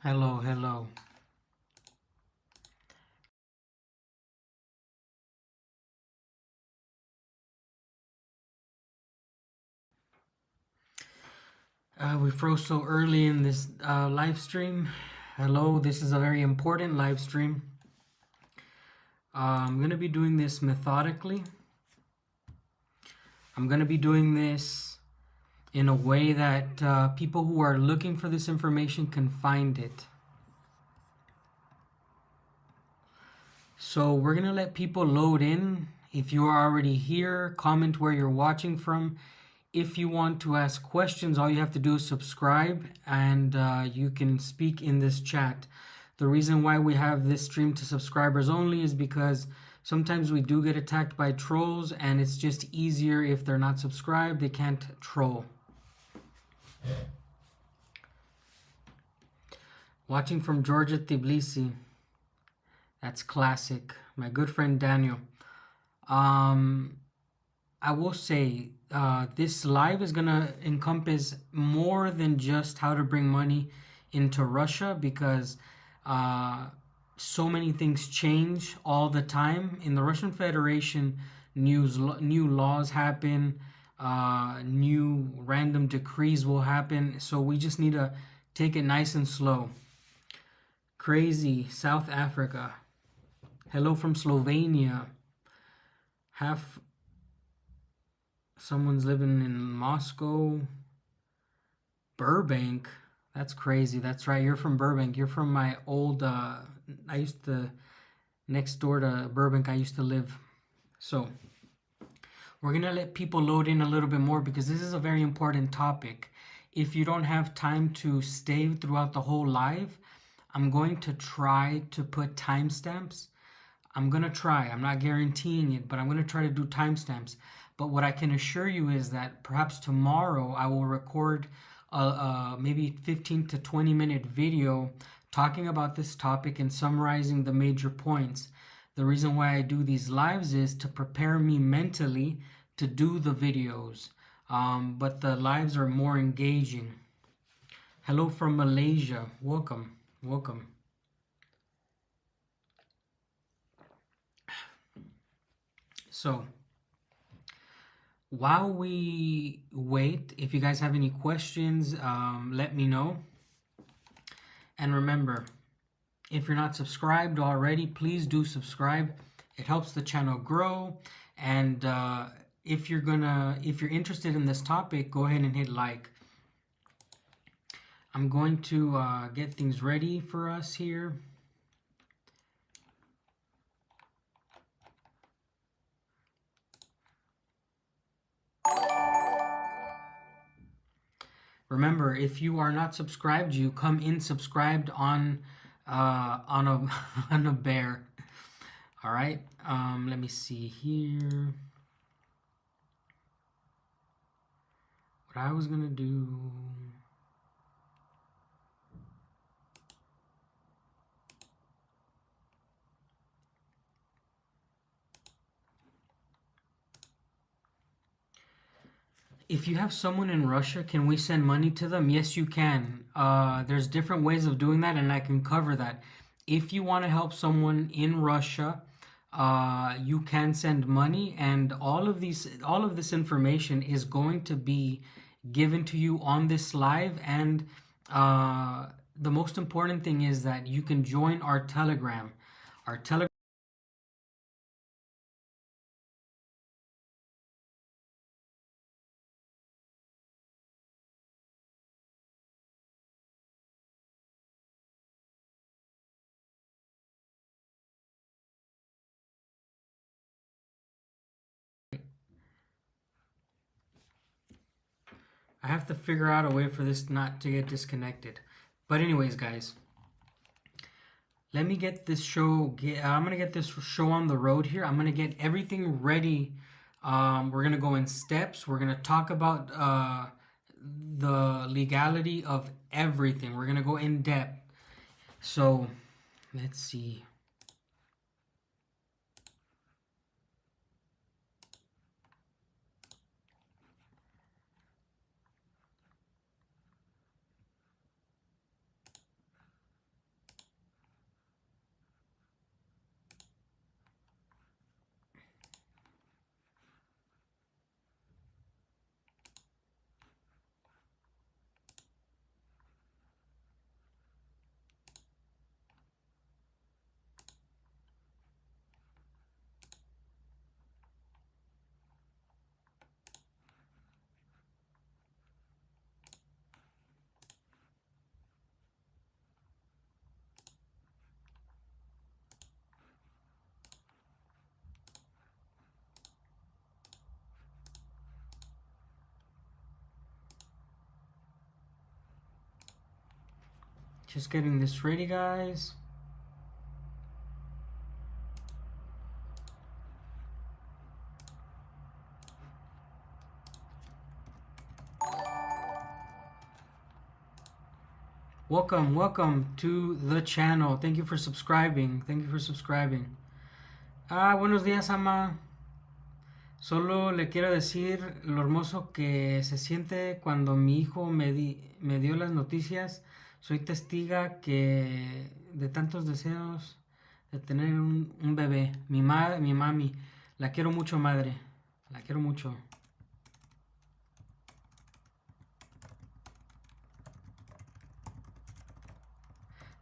Hello, hello. We froze so early in this live stream. Hello, this is a very important live stream. I'm going to be doing this methodically. I'm going to be doing this in a way that people who are looking for this information can find it. So we're going to let people load in. If you are already here, comment where you're watching from. If you want to ask questions, all you have to do is subscribe and you can speak in this chat. The reason why we have this stream to subscribers only is because sometimes we do get attacked by trolls and it's just easier if they're not subscribed, they can't troll. Watching from Georgia, Tbilisi. That's classic. My good friend Daniel. I will say this live is gonna encompass more than just how to bring money into Russia because so many things change all the time in the Russian Federation. New laws happen, new random decrees will happen. So we just need to take it nice and slow. Crazy South Africa. Hello from Slovenia. Half. Someone's living in Moscow. Burbank. That's crazy. That's right. You're from Burbank. You're from my old, I used to, next door to Burbank, I used to live. So, we're going to let people load in a little bit more because this is a very important topic. If you don't have time to stay throughout the whole live, I'm going to try to put timestamps. I'm going to try. I'm not guaranteeing it, but I'm going to try to do timestamps. But what I can assure you is that perhaps tomorrow I will record a maybe 15 to 20 minute video talking about this topic and summarizing the major points. The reason why I do these lives is to prepare me mentally to do the videos. But the lives are more engaging. Hello from Malaysia. Welcome. Welcome. So, while we wait, if you guys have any questions, let me know. And remember, if you're not subscribed already, please do subscribe. It helps the channel grow. And if you're interested in this topic, go ahead and hit like. I'm going to get things ready for us here. Remember, if you are not subscribed, you come in subscribed on a on a bear. All right. Let me see here. What I was gonna do. If you have someone in Russia, can we send money to them? Yes, you can. There's different ways of doing that, and I can cover that. If you want to help someone in Russia, you can send money, and all of this information is going to be given to you on this live. And the most important thing is that you can join our Telegram. Our Telegram. I have to figure out a way for this not to get disconnected. But anyways, guys, let me get this show. I'm gonna get this show on the road here. I'm gonna get everything ready. We're gonna go in steps. We're gonna talk about the legality of everything. We're gonna go in depth. So let's see. Just getting this ready, guys. Welcome to the channel. Thank you for subscribing. Buenos días, ama. Solo le quiero decir lo hermoso que se siente cuando mi hijo me dio las noticias. Soy testiga que de tantos deseos de tener un bebé. Mi mami. La quiero mucho, madre. La quiero mucho.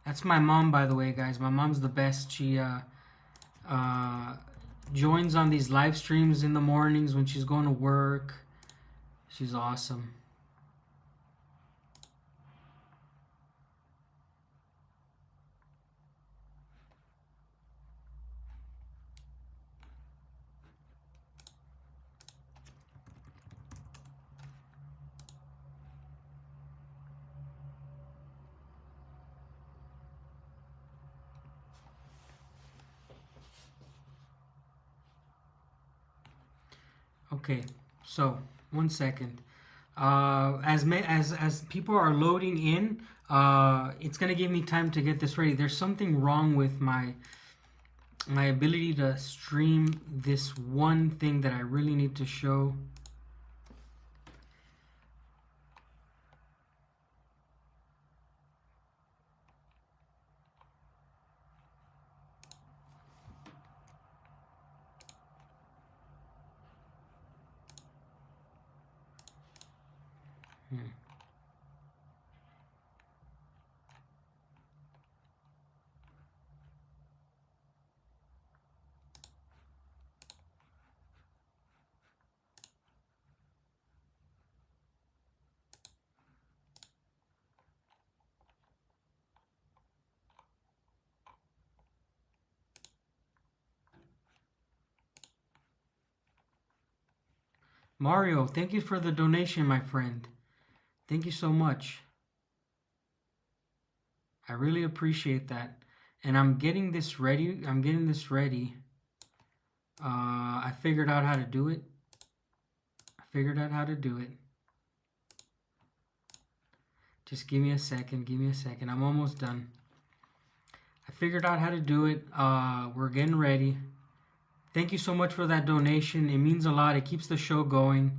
That's my mom, by the way, guys. My mom's the best. She joins on these live streams in the mornings when she's going to work. She's awesome. Okay, so 1 second. As people are loading in, it's gonna give me time to get this ready. There's something wrong with my ability to stream this one thing that I really need to show. Mario, thank you for the donation, my friend. Thank you so much. I really appreciate that. And I'm getting this ready. I figured out how to do it. Just give me a second. I'm almost done. I figured out how to do it. We're getting ready. Thank you so much for that donation. It means a lot. It keeps the show going.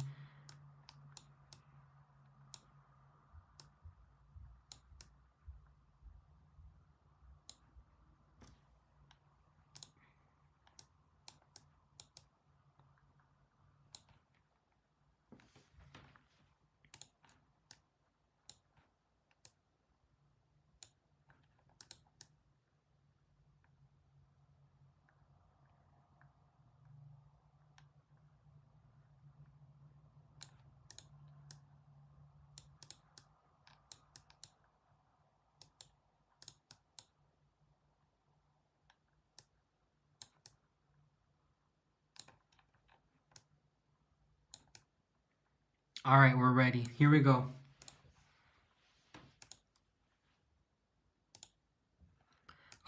All right, we're ready. Here we go.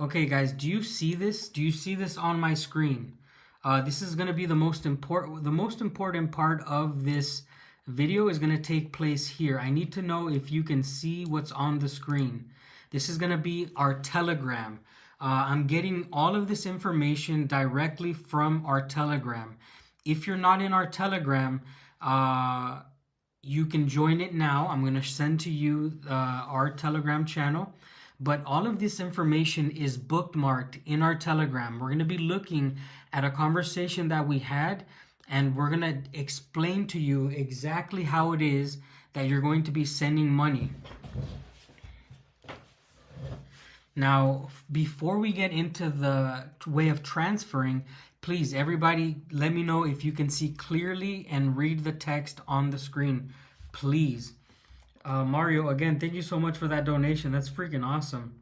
Okay, guys, do you see this? Do you see this on my screen? This is going to be the most important part of this video is going to take place here. I need to know if you can see what's on the screen. This is going to be our Telegram. I'm getting all of this information directly from our Telegram. If you're not in our Telegram, you can join it now. I'm going to send to you our Telegram channel. But all of this information is bookmarked in our Telegram. We're going to be looking at a conversation that we had, and we're going to explain to you exactly how it is that you're going to be sending money. Now, before we get into the way of transferring, please, everybody, let me know if you can see clearly and read the text on the screen, please. Mario, again, thank you so much for that donation. That's freaking awesome.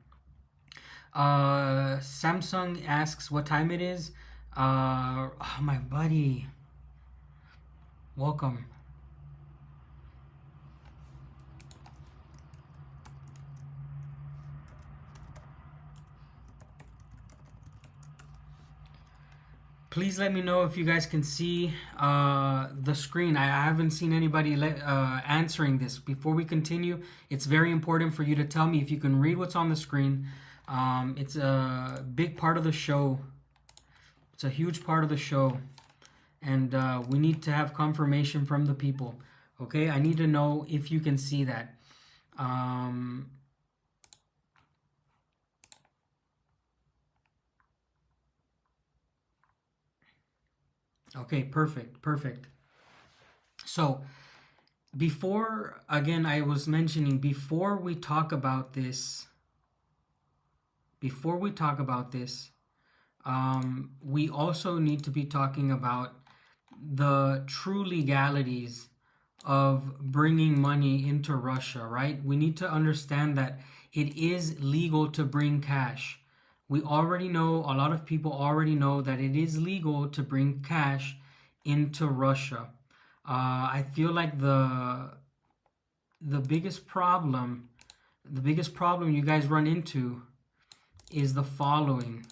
Samsung asks what time it is. Oh, my buddy. Welcome. please let me know if you guys can see the screen. I haven't seen anybody answering this. Before we continue, it's very important for you to tell me if you can read what's on the screen. It's a big part of the show. It's a huge part of the show. And we need to have confirmation from the people. Okay, I need to know if you can see that. Okay, perfect. So, before, again, I was mentioning, before we talk about this, we also need to be talking about the true legalities of bringing money into Russia, right? We need to understand that it is legal to bring cash. We already know, a lot of people already know that it is legal to bring cash into Russia. I feel like the biggest problem you guys run into is the following.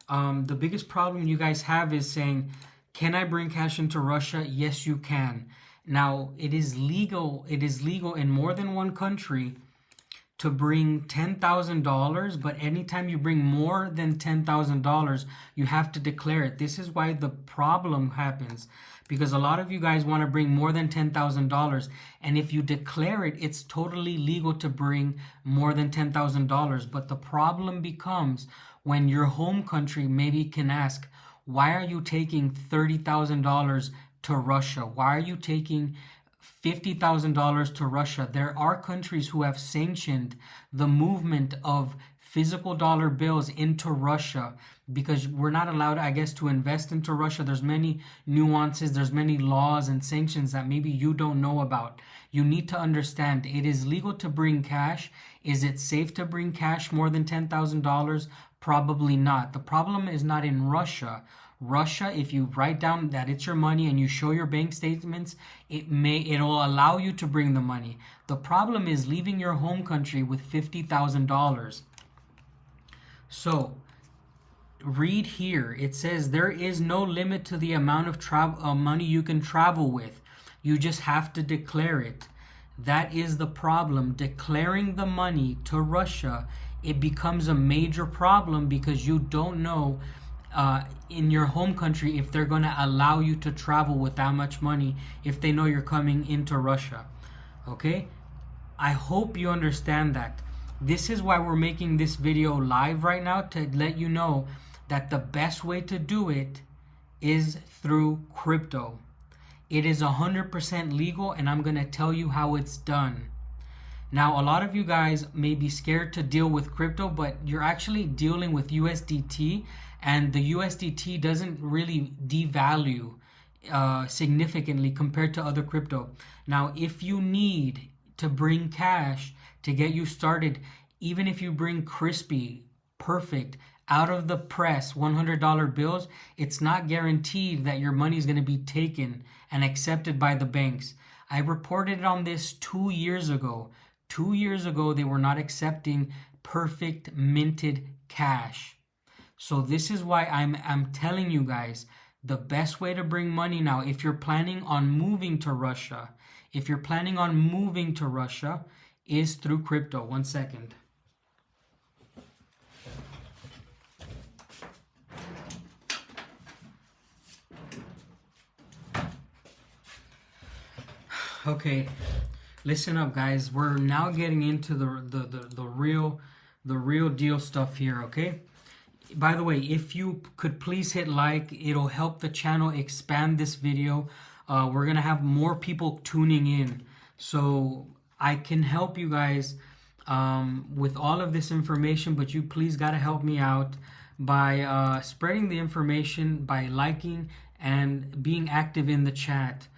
The biggest problem you guys have is saying, can I bring cash into Russia? Yes, you can. Now, it is legal in more than one country to bring $10,000, but anytime you bring more than $10,000, you have to declare it. This is why the problem happens, because a lot of you guys want to bring more than $10,000, and if you declare it, it's totally legal to bring more than $10,000. But the problem becomes when your home country maybe can ask, why are you taking $30,000 to Russia? Why are you taking $50,000 to Russia? There are countries who have sanctioned the movement of physical dollar bills into Russia because we're not allowed, I guess, to invest into Russia. There's many nuances, there's many laws and sanctions that maybe you don't know about. You need to understand it is legal to bring cash. Is it safe to bring cash more than $10,000? Probably not. The problem is not in Russia. Russia, if you write down that it's your money and you show your bank statements, it'll allow you to bring the money. The problem is leaving your home country with $50,000. So, read here. It says there is no limit to the amount of money you can travel with. You just have to declare it. That is the problem. Declaring the money to Russia, it becomes a major problem because you don't know in your home country if they're going to allow you to travel with that much money if they know you're coming into Russia. Okay? I hope you understand that. This is why we're making this video live right now, to let you know that the best way to do it is through crypto. It is 100% legal, and I'm going to tell you how it's done. Now, a lot of you guys may be scared to deal with crypto, but you're actually dealing with USDT, and the USDT doesn't really devalue significantly compared to other crypto. Now, if you need to bring cash to get you started, even if you bring crispy, perfect, out of the press $100 bills, it's not guaranteed that your money is going to be taken and accepted by the banks. I reported on this 2 years ago. 2 years ago, they were not accepting perfect minted cash. So this is why I'm telling you guys, the best way to bring money now, if you're planning on moving to Russia, is through crypto. 1 second. Okay, listen up, guys. We're now getting into the real deal stuff here. Okay. By the way, if you could please hit like, it'll help the channel expand this video. We're gonna have more people tuning in, so I can help you guys with all of this information. But you please gotta help me out by spreading the information, by liking and being active in the chat.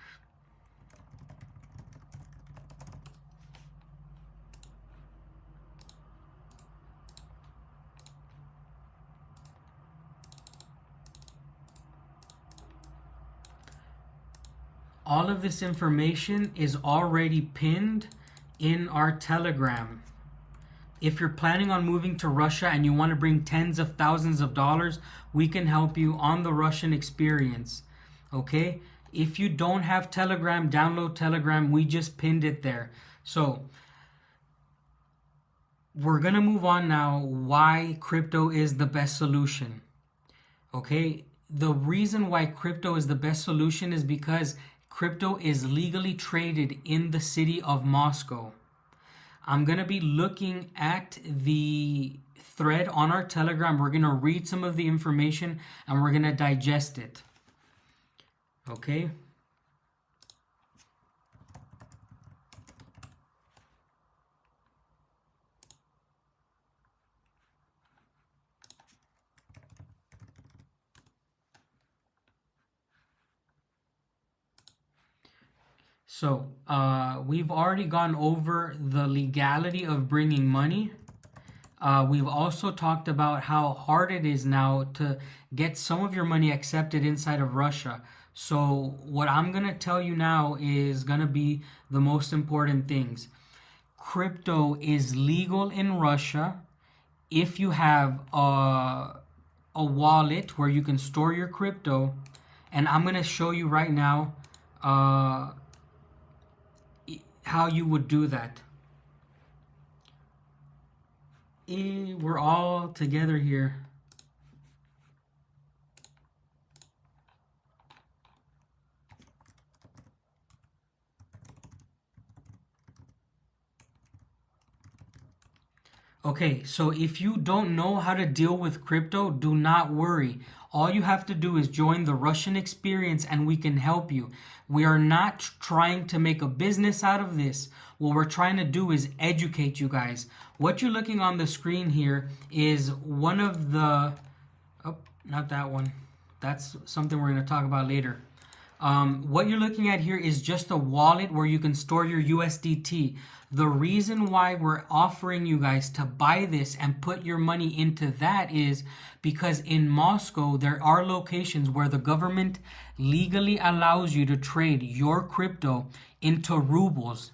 All of this information is already pinned in our Telegram. If you're planning on moving to Russia and you want to bring tens of thousands of dollars, we can help you on the Russian experience. Okay? If you don't have Telegram, download Telegram. We just pinned it there. So, we're going to move on now. Why crypto is the best solution. Okay? The reason why crypto is the best solution is because crypto is legally traded in the city of Moscow. I'm going to be looking at the thread on our Telegram. We're going to read some of the information and we're going to digest it. Okay? So, we've already gone over the legality of bringing money. We've also talked about how hard it is now to get some of your money accepted inside of Russia. So, what I'm going to tell you now is going to be the most important things. Crypto is legal in Russia if you have a wallet where you can store your crypto. And I'm going to show you right now how you would do that. We're all together here. Okay, so if you don't know how to deal with crypto, do not worry. All you have to do is join the Russian experience and we can help you. We are not trying to make a business out of this. What we're trying to do is educate you guys. What you're looking on the screen here is one of the... Oh, not that one. That's something we're going to talk about later. What you're looking at here is just a wallet where you can store your USDT. The reason why we're offering you guys to buy this and put your money into that is because in Moscow, there are locations where the government legally allows you to trade your crypto into rubles.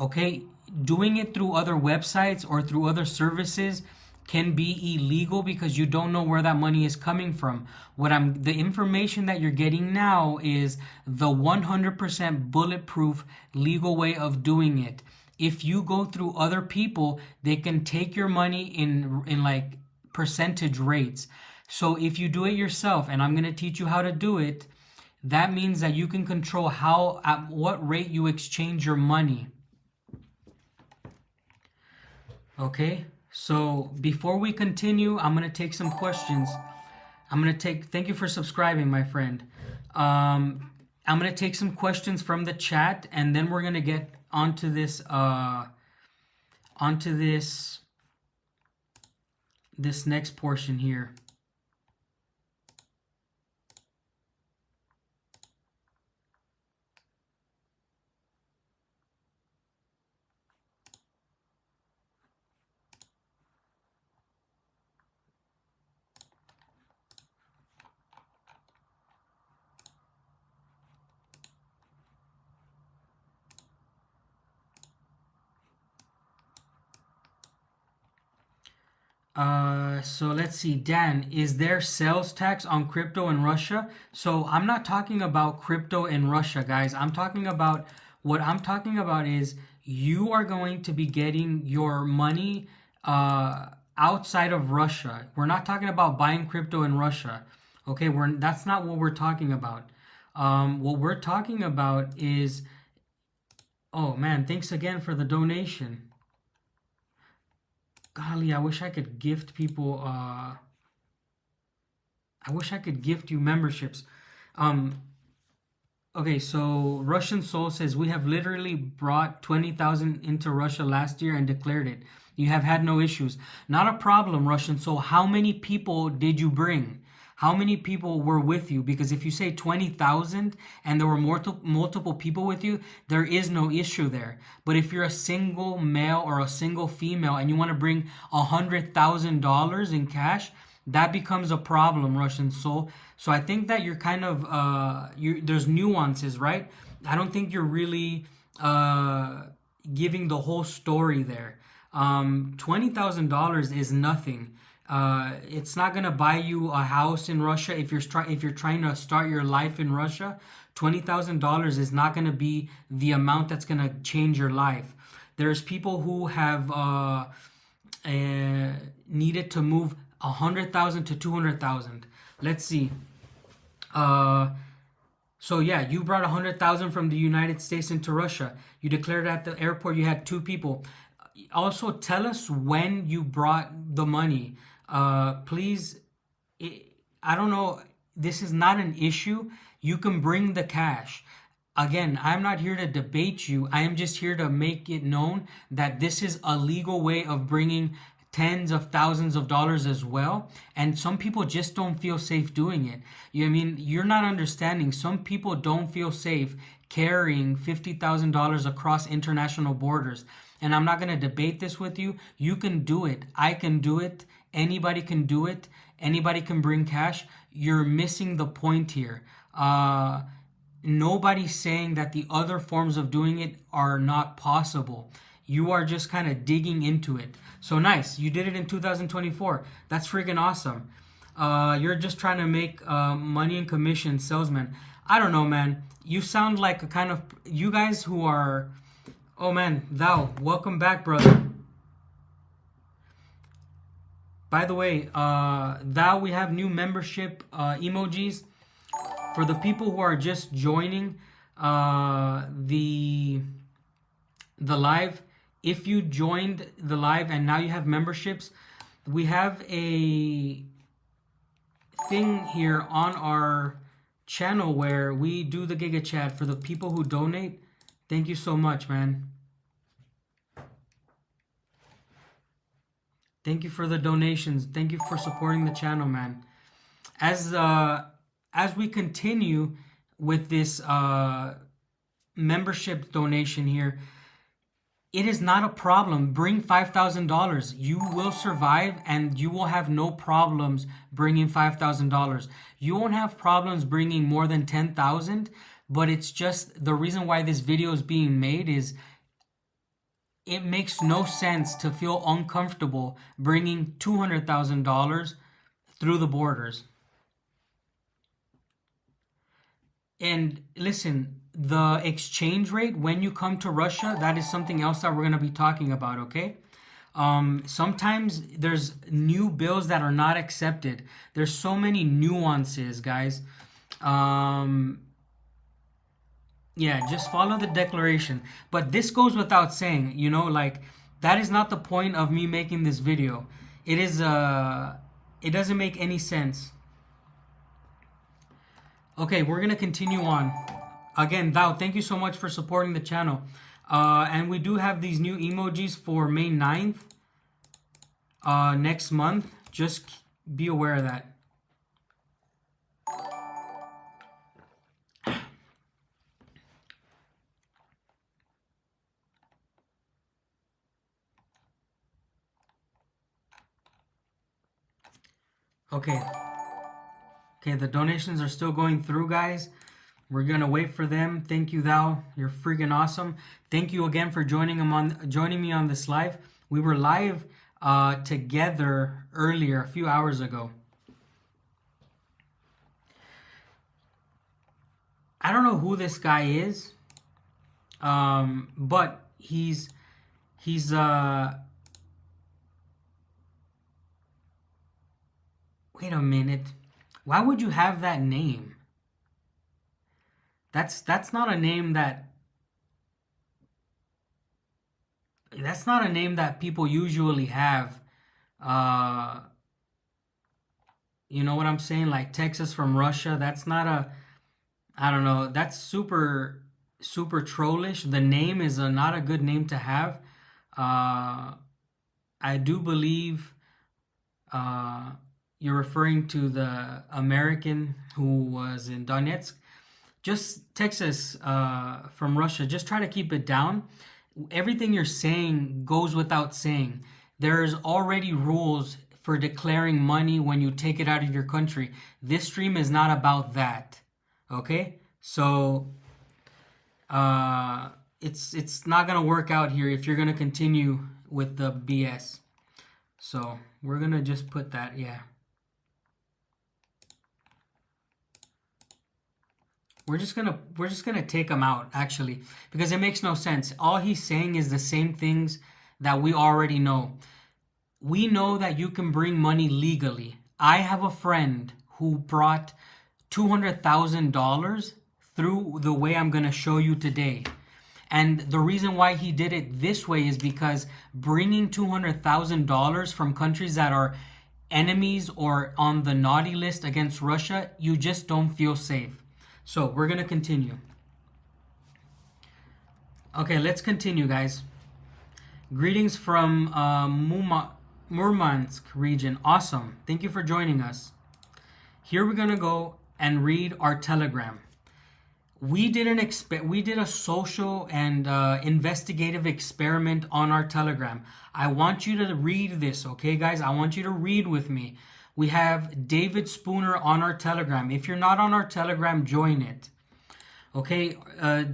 Okay? Doing it through other websites or through other services can be illegal because you don't know where that money is coming from. The information that you're getting now is the 100% bulletproof legal way of doing it. If you go through other people, they can take your money in like percentage rates. So if you do it yourself, and I'm going to teach you how to do it, that means that you can control at what rate you exchange your money. Okay? So before we continue, I'm going to take some questions. Thank you for subscribing, my friend. I'm going to take some questions from the chat and then we're going to get onto this next portion here. So let's see, Dan, is there sales tax on crypto in Russia? So I'm not talking about crypto in Russia, guys. What I'm talking about is you are going to be getting your money outside of Russia. We're not talking about buying crypto in Russia. Okay, that's not what we're talking about. What we're talking about is, oh man, thanks again for the donation. Golly, I wish I could gift people, I wish I could gift you memberships. Okay, so Russian Soul says, we have literally brought 20,000 into Russia last year and declared it. You have had no issues. Not a problem, Russian Soul. How many people did you bring? How many people were with you? Because if you say 20,000 and there were multiple people with you, there is no issue there. But if you're a single male or a single female and you want to bring $100,000 in cash, that becomes a problem, Russian Soul. So I think that you're kind of, there's nuances, right? I don't think you're really giving the whole story there. $20,000 is nothing. It's not gonna buy you a house in Russia if you're trying to start your life in Russia. $20,000 is not gonna be the amount that's gonna change your life. There's people who have needed to move 100,000 to 200,000. Let's see. So yeah, you brought 100,000 from the United States into Russia. You declared at the airport you had two people. Also, tell us when you brought the money. Please, I don't know. This is not an issue. You can bring the cash. Again, I'm not here to debate you. I am just here to make it known that this is a legal way of bringing tens of thousands of dollars as well. And some people just don't feel safe doing it. You know what I mean? You're not understanding. Some people don't feel safe carrying $50,000 across international borders. And I'm not going to debate this with you. You can do it. I can do it. Anybody can do it. Anybody can bring cash. You're missing the point here. Nobody's saying that the other forms of doing it are not possible. You are just kind of digging into it. So nice. You did it in 2024. That's freaking awesome. You're just trying to make money and commission salesman. I don't know, man. You sound like a kind of... You guys who are... Oh, man. Thou, welcome back, brother. By the way, Thou, we have new membership emojis. For the people who are just joining the live, if you joined the live and now you have memberships, we have a thing here on our channel where we do the Giga Chat for the people who donate. Thank you so much, man. Thank you for the donations. Thank you for supporting the channel, man. As we continue with this membership donation here, it is not a problem. Bring $5,000. You will survive and you will have no problems bringing $5,000. You won't have problems bringing more than 10,000, but it's just the reason why this video is being made is it makes no sense to feel uncomfortable bringing $200,000 through the borders. And listen, the exchange rate when you come to Russia, that is something else that we're going to be talking about, okay? Sometimes there's new bills that are not accepted. There's so many nuances, guys. Yeah, just follow the declaration. But this goes without saying, you know, like, that is not the point of me making this video. It is, it doesn't make any sense. Okay, we're going to continue on. Again, Thou, thank you so much for supporting the channel. And we do have these new emojis for May 9th. Next month. Just be aware of that. Okay. Okay, the donations are still going through, guys. We're gonna wait for them. Thank you, Thou. You're freaking awesome. Thank you again for joining me on this live. We were live together earlier, a few hours ago. I don't know who this guy is, but he's wait a minute. Why would you have that name? That's not a name that people usually have. You know what I'm saying? Like Texas from Russia. That's not a, I don't know. That's super trollish. The name is not a good name to have. I do believe you're referring to the American who was in Donetsk. Just Texas from Russia. Just try to keep it down. Everything you're saying goes without saying. There's already rules for declaring money when you take it out of your country. This stream is not about that. Okay? So it's not gonna work out here if you're gonna continue with the BS. So we're gonna just put that, yeah. We're just gonna take him out actually, because it makes no sense. All he's saying is the same things that we already know. We know that you can bring money legally. I have a friend who brought $200,000 through the way I'm gonna show you today. And the reason why he did it this way is because bringing $200,000 from countries that are enemies or on the naughty list against Russia, you just don't feel safe. So we're going to continue. Okay, let's continue, guys. Greetings from Murmansk region. Awesome. Thank you for joining us. Here we're going to go and read our telegram. We did a social and investigative experiment on our telegram. I want you to read this, okay, guys? I want you to read with me. We have David Spooner on our telegram. If you're not on our telegram, join it. Okay,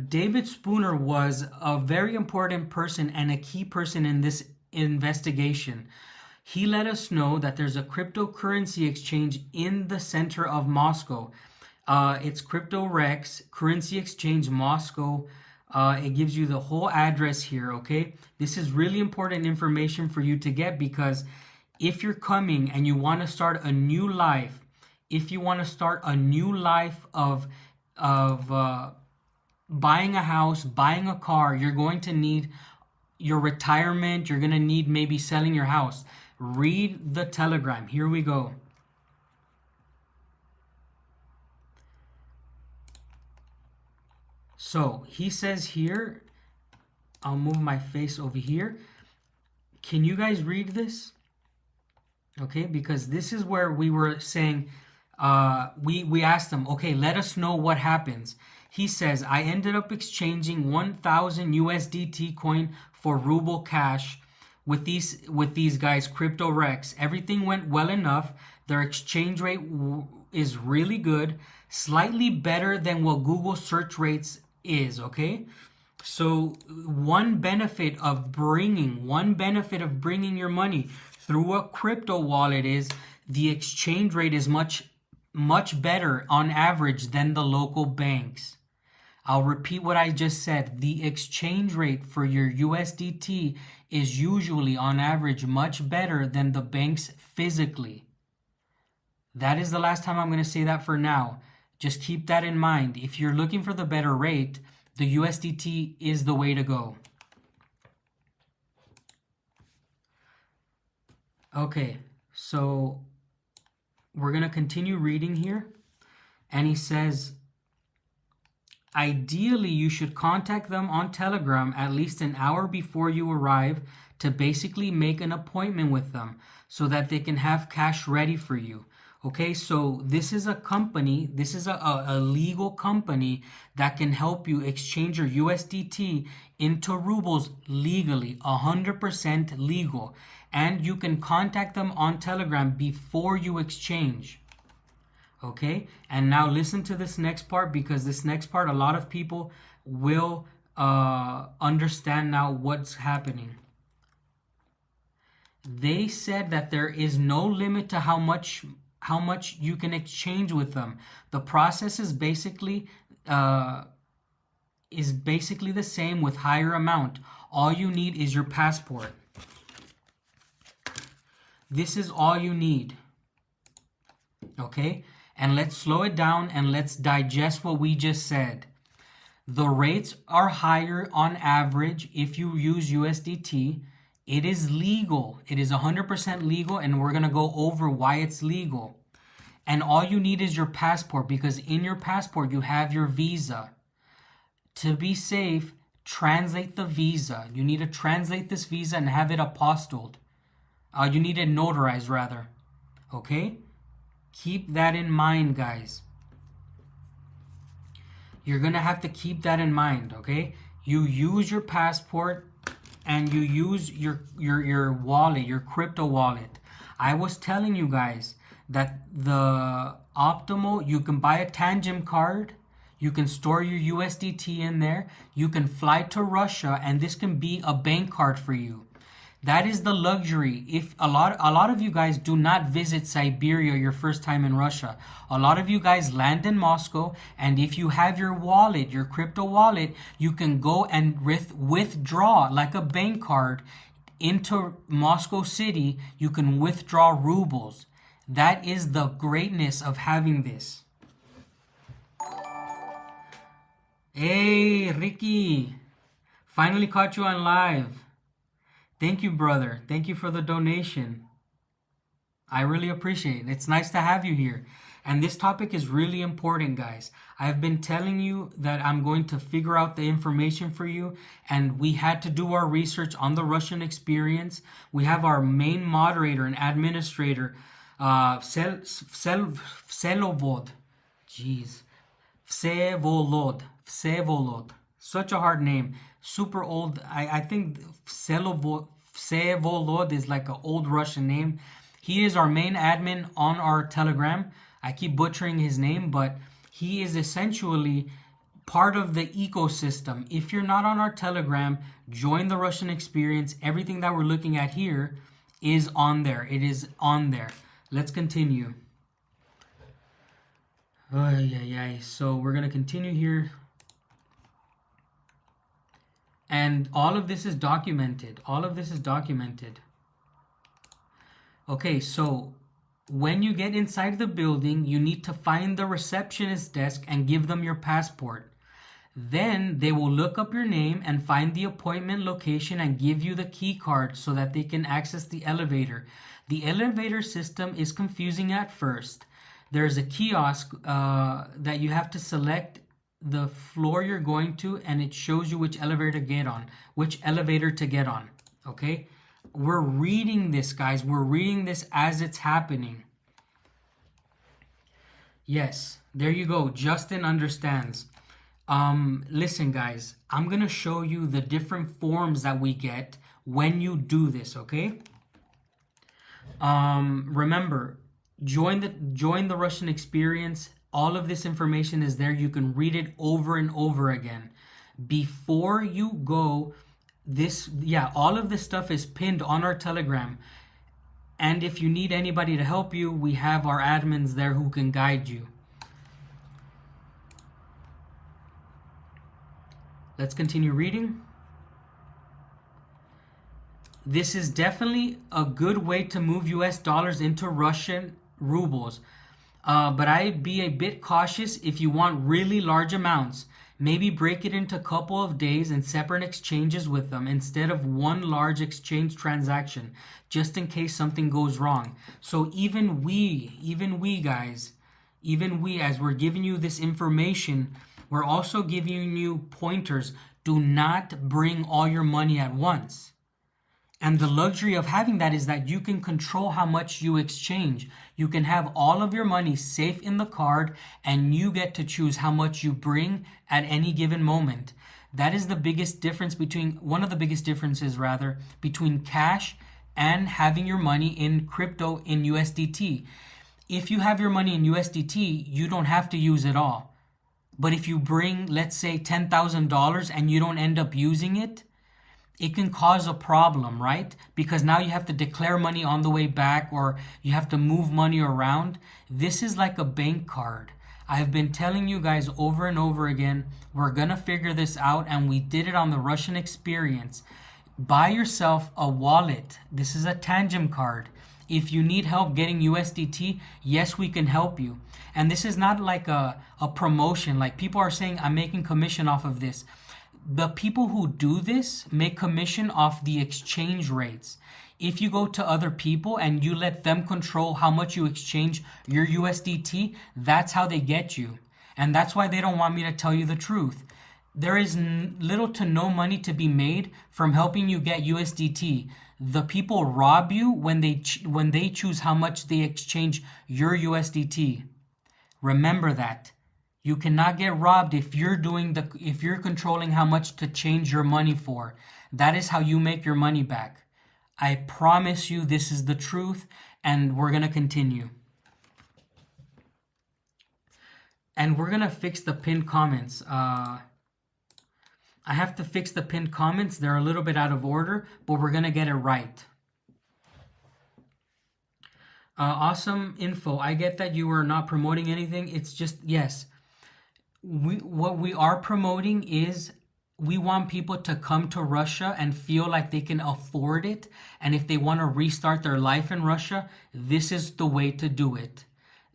David Spooner was a very important person and a key person in this investigation. He let us know that there's a cryptocurrency exchange in the center of Moscow. It's CryptoRex, Currency Exchange Moscow. It gives you the whole address here, okay? This is really important information for you to get, because if you're coming and you want to start a new life, if you want to start a new life of buying a house, buying a car, you're going to need your retirement, you're going to need maybe selling your house. Read the telegram. Here we go. So he says here, I'll move my face over here. Can you guys read this? Okay, because this is where we were saying, we asked him, okay, let us know what happens. He says, I ended up exchanging 1,000 USDT coin for ruble cash with these guys, CryptoRex. Everything went well enough. Their exchange rate is really good, slightly better than what Google search rates is, okay? So one benefit of bringing your money through a crypto wallet is the exchange rate is much better on average than the local banks. I'll repeat what I just said. The exchange rate for your USDT is usually on average much better than the banks physically. That is the last time I'm going to say that for now. Just keep that in mind. If you're looking for the better rate, the USDT is the way to go. Okay, so we're going to continue reading here. And he says, ideally, you should contact them on Telegram at least an hour before you arrive to basically make an appointment with them so that they can have cash ready for you. Okay, so this is a company, this is a legal company that can help you exchange your USDT into rubles legally, 100% legal. And you can contact them on Telegram before you exchange. Okay, and now listen to this next part, because this next part, a lot of people will understand now what's happening. They said that there is no limit to how much you can exchange with them. The process is basically the same with higher amount. All you need is your passport. This is all you need. Okay? And let's slow it down and let's digest what we just said. The rates are higher on average if you use USDT. It is legal. It is 100% legal, and we're going to go over why it's legal. And all you need is your passport, because in your passport you have your visa. To be safe, translate the visa. You need to translate this visa and have it apostilled. You need it notarized, rather. Okay? Keep that in mind, guys. You're going to have to keep that in mind, okay? You use your passport and you use your wallet, your crypto wallet. I was telling you guys that the optimal, you can buy a Tangent card, you can store your USDT in there, you can fly to Russia, and this can be a bank card for you. That is the luxury. If a lot of you guys do not visit Siberia your first time in Russia. A lot of you guys land in Moscow, and if you have your wallet, your crypto wallet, you can go and withdraw like a bank card into Moscow City. You can withdraw rubles. That is the greatness of having this. Hey, Ricky. Finally caught you on live. Thank you, brother. Thank you for the donation. I really appreciate it. It's nice to have you here. And this topic is really important, guys. I've been telling you that I'm going to figure out the information for you, and we had to do our research on the Russian experience. We have our main moderator and administrator, Vsevolod. Jeez. Vsevolod. Such a hard name. Super old. I think Vsevolod is like an old Russian name. He is our main admin on our Telegram. I keep butchering his name, but he is essentially part of the ecosystem. If you're not on our Telegram, join the Russian experience. Everything that we're looking at here is on there. It is on there. Let's continue. So we're going to continue here. And all of this is documented. Okay, so when you get inside the building, you need to find the receptionist desk and give them your passport. Then they will look up your name and find the appointment location and give you the key card so that they can access the elevator. The elevator system is confusing at first. There's a kiosk that you have to select the floor you're going to, and it shows you which elevator to get on. Okay, we're reading this, guys. We're reading this as it's happening. Yes, there you go. Justin understands. Listen, guys, I'm gonna show you the different forms that we get when you do this. Okay. Remember, join the Russian experience. All of this information is there. You can read it over and over again. Before you go, all of this stuff is pinned on our Telegram. And if you need anybody to help you, we have our admins there who can guide you. Let's continue reading. This is definitely a good way to move US dollars into Russian rubles. But I'd be a bit cautious if you want really large amounts. Maybe break it into a couple of days and separate exchanges with them instead of one large exchange transaction, just in case something goes wrong. So even we guys, as we're giving you this information, we're also giving you pointers. Do not bring all your money at once. And the luxury of having that is that you can control how much you exchange. You can have all of your money safe in the card, and you get to choose how much you bring at any given moment. That is the biggest difference one of the biggest differences between cash and having your money in crypto in USDT. If you have your money in USDT, you don't have to use it all. But if you bring, let's say, $10,000 and you don't end up using it, it can cause a problem, right? Because now you have to declare money on the way back, or you have to move money around. This is like a bank card. I've been telling you guys over and over again, we're gonna figure this out, and we did it on the Russian experience. Buy yourself a wallet. This is a Tangem card. If you need help getting USDT, yes, we can help you. And this is not like a promotion. Like people are saying, I'm making commission off of this. The people who do this make commission off the exchange rates. If you go to other people and you let them control how much you exchange your USDT, that's how they get you. And that's why they don't want me to tell you the truth. There is little to no money to be made from helping you get USDT. The people rob you when they choose how much they exchange your USDT. Remember that. You cannot get robbed if you're controlling how much to change your money for. That is how you make your money back. I promise you this is the truth, and we're going to continue. And we're going to fix the pinned comments. I have to fix the pinned comments. They're a little bit out of order, but we're going to get it right. Awesome info. I get that you are not promoting anything. It's just, yes. What we are promoting is we want people to come to Russia and feel like they can afford it. And if they want to restart their life in Russia, this is the way to do it.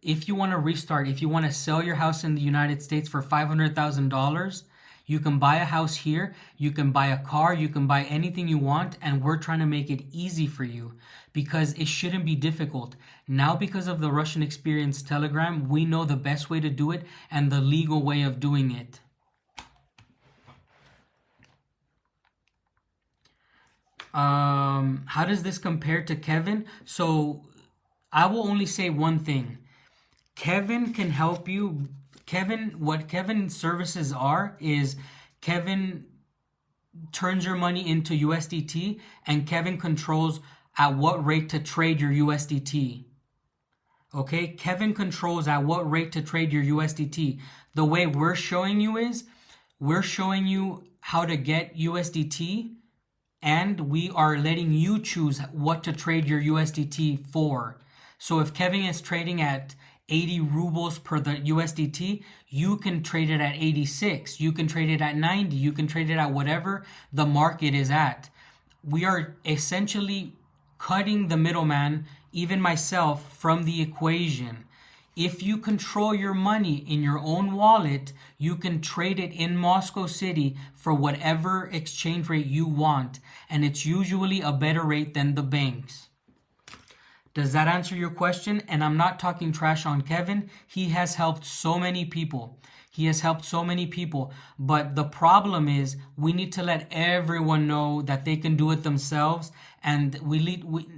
If you want to restart, if you want to sell your house in the United States for $500,000, you can buy a house here, you can buy a car, you can buy anything you want, and we're trying to make it easy for you because it shouldn't be difficult. Now, because of the Russian Experience Telegram, we know the best way to do it and the legal way of doing it. How does this compare to Kevin? So I will only say one thing. Kevin can help you. What Kevin's services are is Kevin turns your money into USDT and Kevin controls at what rate to trade your USDT. Okay, Kevin controls at what rate to trade your USDT. The way we're showing you is we're showing you how to get USDT and we are letting you choose what to trade your USDT for. So if Kevin is trading at 80 rubles per the USDT, you can trade it at 86, you can trade it at 90, you can trade it at whatever the market is at. We are essentially cutting the middleman, even myself, from the equation. If you control your money in your own wallet, you can trade it in Moscow City for whatever exchange rate you want, and it's usually a better rate than the banks. Does that answer your question? And I'm not talking trash on Kevin. He has helped so many people. But the problem is we need to let everyone know that they can do it themselves. And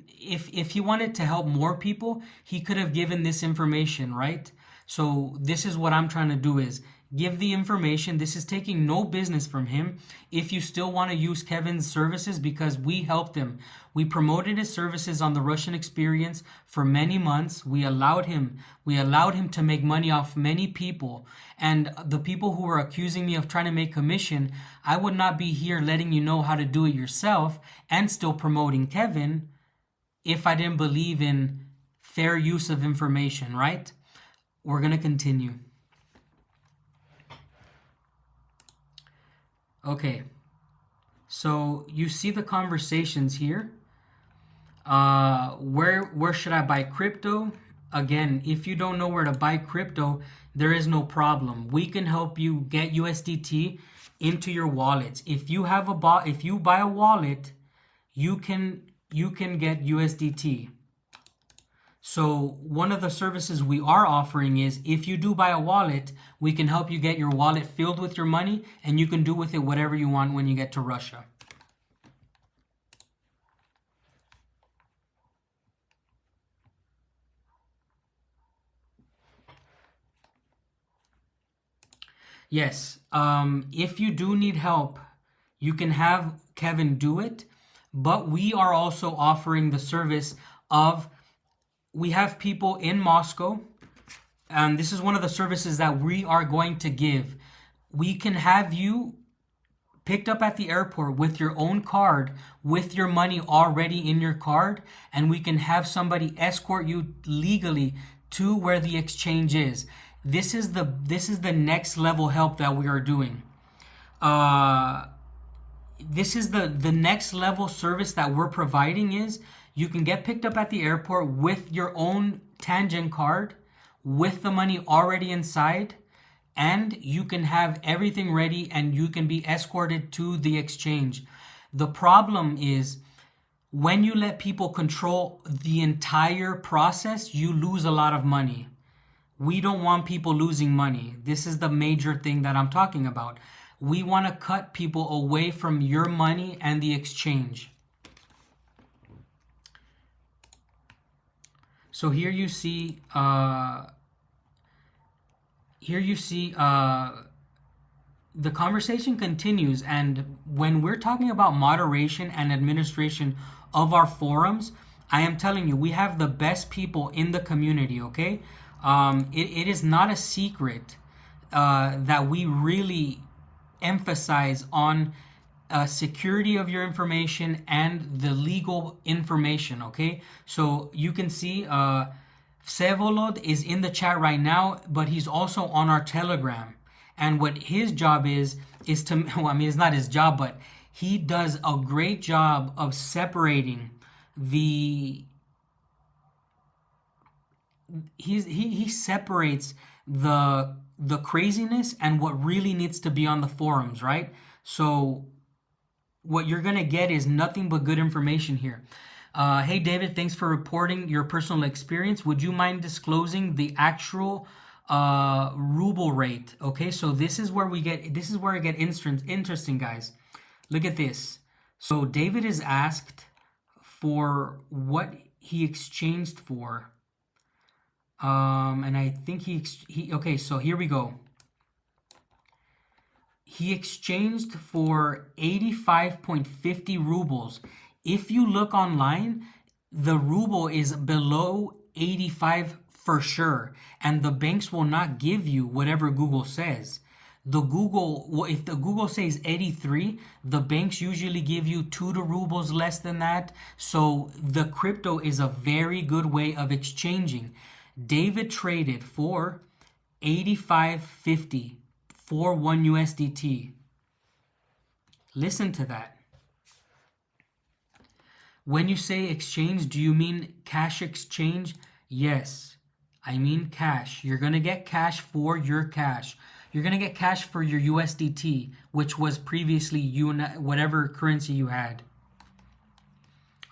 if he wanted to help more people, he could have given this information, right? So this is what I'm trying to do is give the information. This is taking no business from him. If you still want to use Kevin's services, because we helped him. We promoted his services on the Russian Experience for many months. We allowed him to make money off many people. And the people who were accusing me of trying to make commission, I would not be here letting you know how to do it yourself and still promoting Kevin if I didn't believe in fair use of information, right? We're going to continue. Okay, so you see the conversations here. Where should I buy crypto? Again, if you don't know where to buy crypto, there is no problem. We can help you get USDT into your wallets. If you buy a wallet, you can get USDT. So one of the services we are offering is if you do buy a wallet, we can help you get your wallet filled with your money and you can do with it whatever you want when you get to Russia. Yes, if you do need help, you can have Kevin do it, but we are also offering the service of we have people in Moscow, and this is one of the services that we are going to give. We can have you picked up at the airport with your own card, with your money already in your card, and we can have somebody escort you legally to where the exchange is. This is the next level help that we are doing. This is the next level service that we're providing is you can get picked up at the airport with your own Tangent card, with the money already inside, and you can have everything ready and you can be escorted to the exchange. The problem is when you let people control the entire process, you lose a lot of money. We don't want people losing money. This is the major thing that I'm talking about. We want to cut people away from your money and the exchange. So here you see the conversation continues, and when we're talking about moderation and administration of our forums, I am telling you, we have the best people in the community, okay? It is not a secret that we really emphasize on security of your information and the legal information. Okay, so you can see Vsevolod is in the chat right now, but he's also on our Telegram. And what his job is to, well, I mean, it's not his job, but he does a great job of separating the, he separates the craziness and what really needs to be on the forums, right? So what you're gonna get is nothing but good information here. Hey David, thanks for reporting your personal experience. Would you mind disclosing the actual ruble rate? Okay, so this is where it get interesting, guys. Look at this. So David is asked for what he exchanged for. And I think okay, so here we go. He exchanged for 85.50 rubles. If you look online, the ruble is below 85 for sure, and the banks will not give you whatever Google says. If the Google says 83, the banks usually give you 2 rubles less than that. So the crypto is a very good way of exchanging. David traded for 85.50 for 1 USDT. Listen to that. When you say exchange, do you mean cash exchange? Yes, I mean cash. You're going to get cash for your cash. You're going to get cash for your USDT, which was previously whatever currency you had.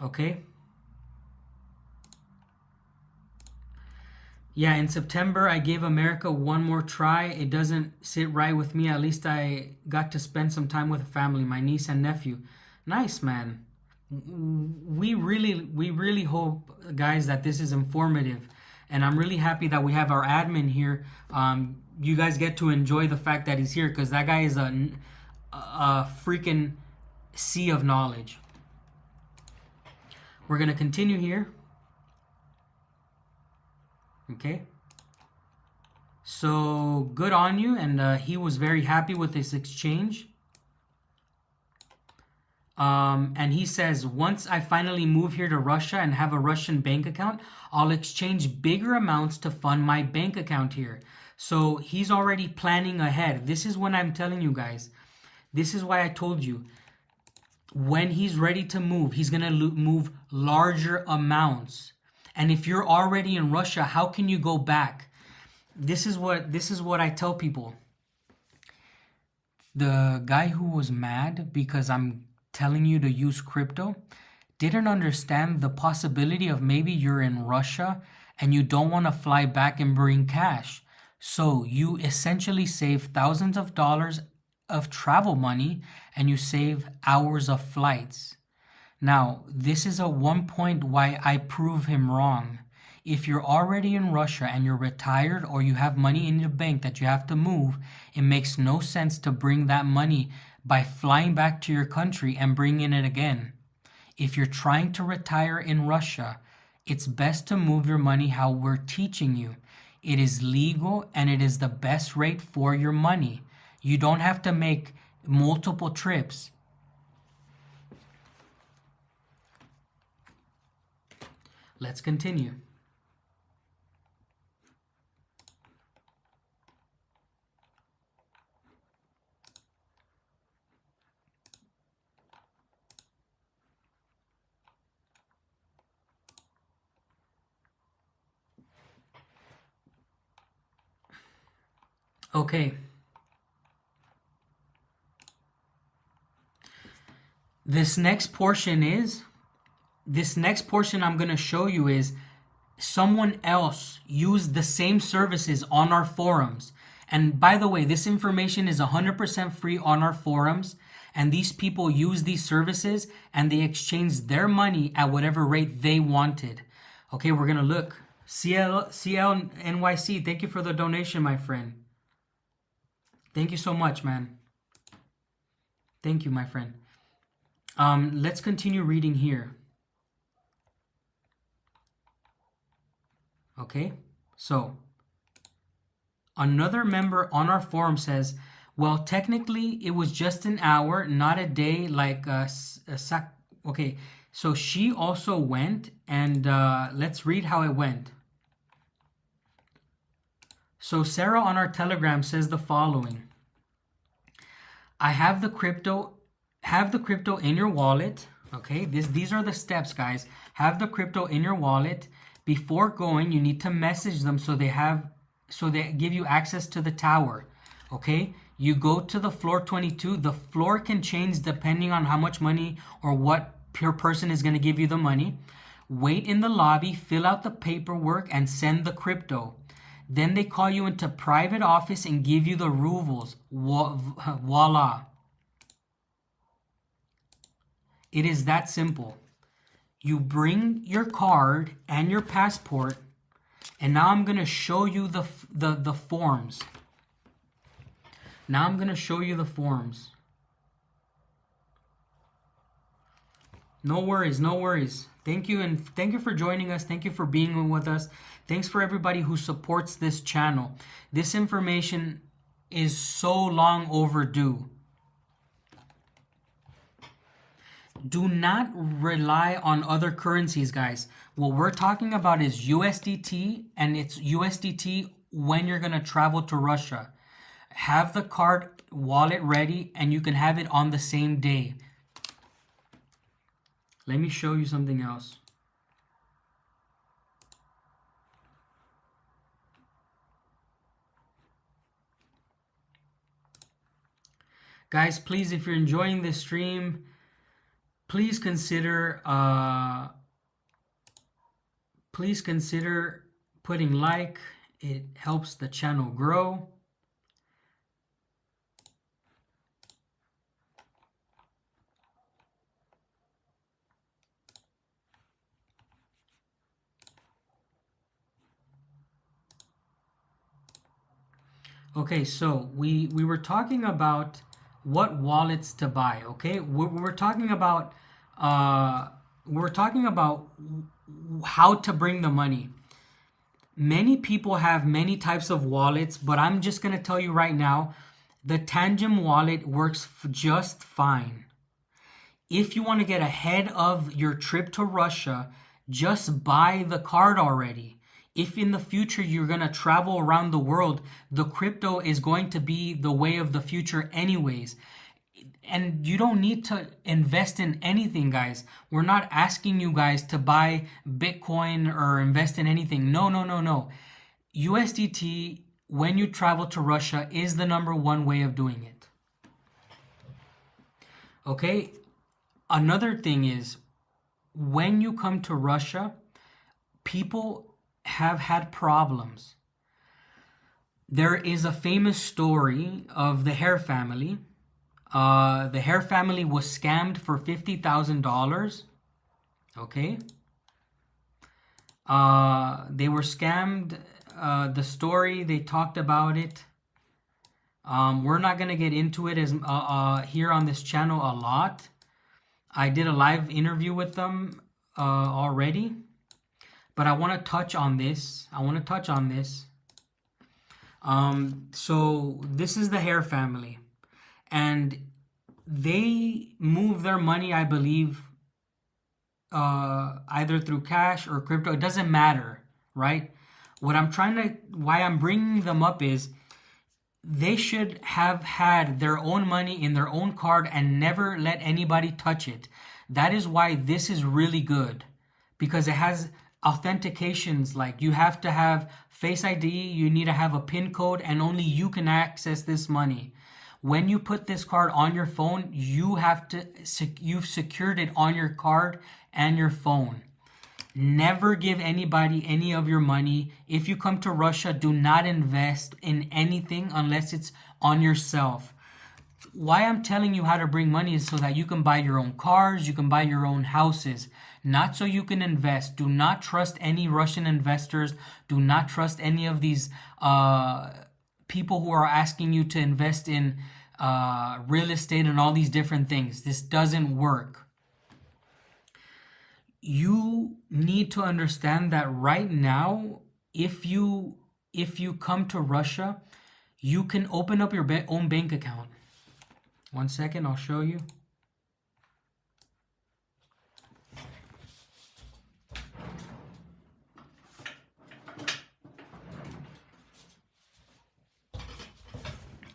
Okay? Yeah, in September, I gave America one more try. It doesn't sit right with me. At least I got to spend some time with family, my niece and nephew. Nice, man. We really hope, guys, that this is informative. And I'm really happy that we have our admin here. You guys get to enjoy the fact that he's here, because that guy is a freaking sea of knowledge. We're going to continue here. Okay, so good on you, and he was very happy with this exchange. And he says, once I finally move here to Russia and have a Russian bank account, I'll exchange bigger amounts to fund my bank account here. So he's already planning ahead. This is when I'm telling you guys, this is why I told you, when he's ready to move, he's going to move larger amounts. And if you're already in Russia, how can you go back? This is what I tell people. The guy who was mad because I'm telling you to use crypto didn't understand the possibility of maybe you're in Russia and you don't want to fly back and bring cash. So you essentially save thousands of dollars of travel money and you save hours of flights. Now, this is one point why I prove him wrong. If you're already in Russia and you're retired or you have money in your bank that you have to move, it makes no sense to bring that money by flying back to your country and bringing it again. If you're trying to retire in Russia, it's best to move your money how we're teaching you. It is legal and it is the best rate for your money. You don't have to make multiple trips. Let's continue. Okay. This next portion I'm going to show you is someone else used the same services on our forums. And by the way, this information is 100% free on our forums. And these people use these services and they exchanged their money at whatever rate they wanted. Okay, we're going to look. CLNYC, thank you for the donation, my friend. Thank you so much, man. Thank you, my friend. Let's continue reading here. Okay, so another member on our forum says, Well, technically, it was just an hour, not a day. Like okay, so she also went, and let's read how it went. So Sarah on our Telegram says the following: I have the crypto, in your wallet. Okay, these are the steps, guys. Have the crypto in your wallet. Before going, you need to message them so they give you access to the tower. Okay, you go to the floor 22. The floor can change depending on how much money or what pure person is going to give you the money. Wait in the lobby, fill out the paperwork, and send the crypto. Then they call you into private office and give you the rubles. Voila. It is that simple. You bring your card and your passport, and now I'm going to show you the forms. Now I'm going to show you the forms. No worries, no worries. Thank you, and thank you for joining us. Thank you for being with us. Thanks for everybody who supports this channel. This information is so long overdue. Do not rely on other currencies, guys. What we're talking about is USDT, and it's USDT when you're going to travel to Russia. Have the card wallet ready, and you can have it on the same day. Let me show you something else. Guys, please, if you're enjoying this stream, please consider putting like. It helps the channel grow. Okay, so we were talking about what wallets to buy. Okay, we're talking about how to bring the money. Many people have many types of wallets, but I'm just gonna tell you right now, the Tangem wallet works just fine. If you want to get ahead of your trip to Russia, just buy the card already. If in the future you're going to travel around the world, the crypto is going to be the way of the future anyways. And you don't need to invest in anything, guys. We're not asking you guys to buy Bitcoin or invest in anything. No, no, no, no. USDT, when you travel to Russia, is the #1 way of doing it. Okay? Another thing is, when you come to Russia, people have had problems. There is a famous story of the Hare family. The Hare family was scammed for $50,000. Okay? They were scammed. The story, they talked about it. We're not going to get into it as here on this channel a lot. I did a live interview with them already. But I want to touch on this. So this is the Hare family. And they move their money, I believe, either through cash or crypto. It doesn't matter, right? Why I'm bringing them up is they should have had their own money in their own card and never let anybody touch it. That is why this is really good, because it has authentications. Like, you have to have Face ID, you need to have a PIN code, and only you can access this money. When you put this card on your phone, you've secured it on your card and your phone. Never give anybody any of your money. If you come to Russia, do not invest in anything unless it's on yourself. Why I'm telling you how to bring money is so that you can buy your own cars, you can buy your own houses, not so you can invest. Do not trust any Russian investors. Do not trust any of these people who are asking you to invest in real estate and all these different things. This doesn't work. You need to understand that right now, if you come to Russia, you can open up your own bank account. One second, I'll show you.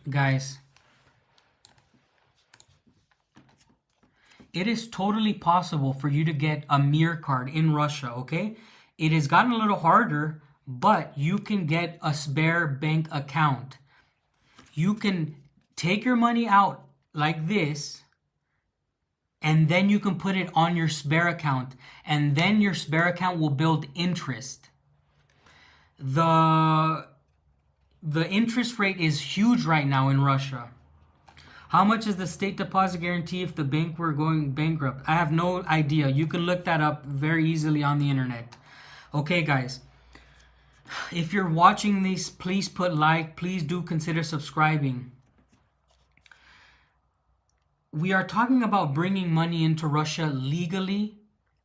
Guys, it is totally possible for you to get a Mir card in Russia, okay? It has gotten a little harder, but you can get a spare bank account. You can take your money out like this, and then you can put it on your spare account, and then your spare account will build interest. The interest rate is huge right now in Russia. How much is the state deposit guarantee if the bank were going bankrupt? I have no idea. You can look that up very easily on the internet. Okay, guys. If you're watching this, please put like. Please do consider subscribing. We are talking about bringing money into Russia legally,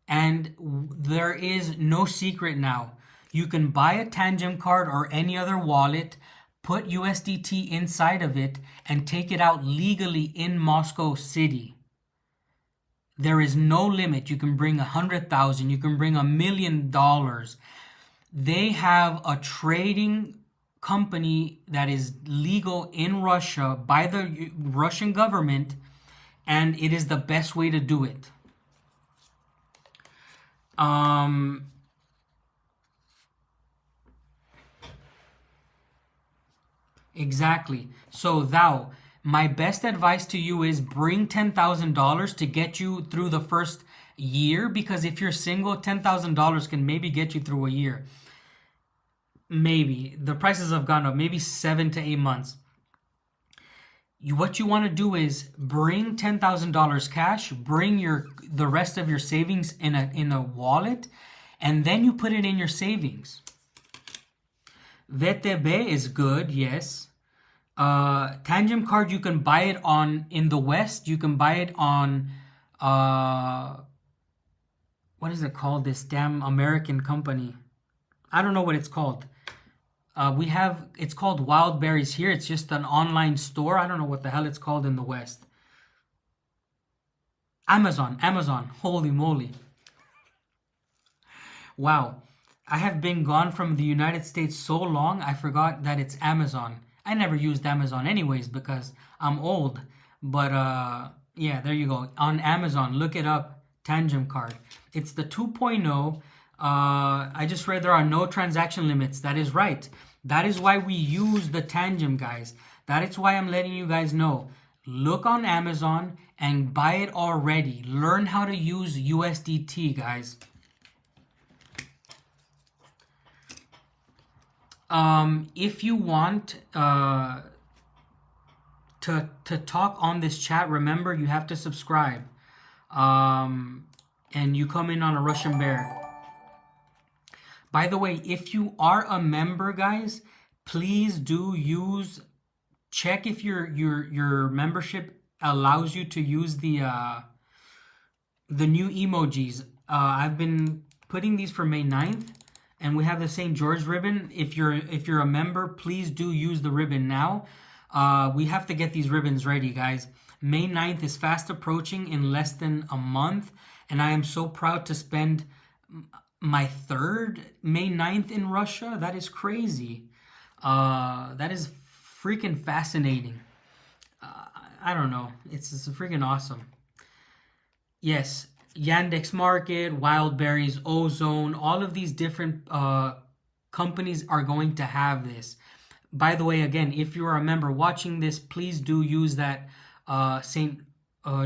and there is no secret now. You can buy a Tangem card or any other wallet, put USDT inside of it, and take it out legally in Moscow City. There is no limit. You can bring 100,000. You can bring $1 million. They have a trading company that is legal in Russia by the Russian government, and it is the best way to do it. Exactly. So my best advice to you is bring $10,000 to get you through the first year, because if you're single, $10,000 can maybe get you through a year. Maybe. The prices have gone up, maybe 7 to 8 months. What you want to do is bring $10,000 cash, bring the rest of your savings in a wallet, and then you put it in your savings. VTB is good, yes. Tangem card, you can buy it in the West. You can buy it on, what is it called? This damn American company. I don't know what it's called. It's called Wild Berries here. It's just an online store. I don't know what the hell it's called in the West. Amazon. Holy moly. Wow. I have been gone from the United States so long, I forgot that it's Amazon. I never used Amazon anyways because I'm old. But yeah, there you go. On Amazon, look it up. Tangem card. It's the 2.0. I just read there are no transaction limits. That is right. That is why we use the Tangem, guys. That is why I'm letting you guys know. Look on Amazon and buy it already. Learn how to use USDT, guys. If you want to talk on this chat, remember you have to subscribe. And you come in on a Russian Bear. By the way, if you are a member, guys, please do check if your membership allows you to use the new emojis. I've been putting these for May 9th. And we have the St. George ribbon. If you're a member, please do use the ribbon now. We have to get these ribbons ready, guys. May 9th is fast approaching in less than a month. And I am so proud to spend my third May 9th in Russia. That is crazy. That is freaking fascinating. I don't know. It's freaking awesome. Yes. Yandex Market, Wild Berries, Ozone, all of these different companies are going to have this. By the way, again, if you are a member watching this, please do use that St.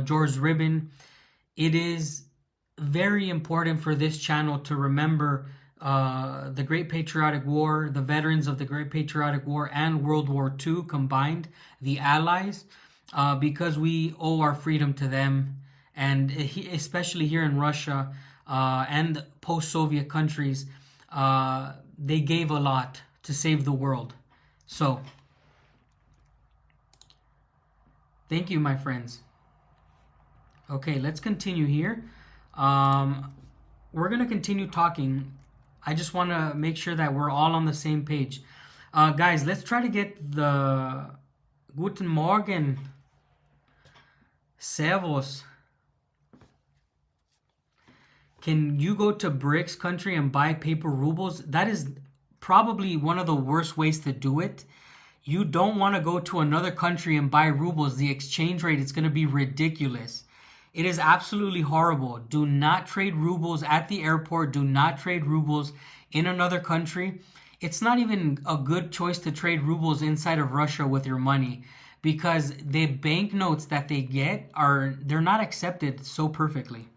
George ribbon. It is very important for this channel to remember the Great Patriotic War, the veterans of the Great Patriotic War and World War II combined, the Allies, because we owe our freedom to them. And especially here in Russia and post-Soviet countries, they gave a lot to save the world. So, thank you, my friends. Okay, let's continue here. We're going to continue talking. I just want to make sure that we're all on the same page. Guys, let's try to get the Guten Morgen. Servus. Can you go to BRICS country and buy paper rubles? That is probably one of the worst ways to do it. You don't want to go to another country and buy rubles. The exchange rate is going to be ridiculous. It is absolutely horrible. Do not trade rubles at the airport. Do not trade rubles in another country. It's not even a good choice to trade rubles inside of Russia with your money, because the banknotes that they get they're not accepted so perfectly.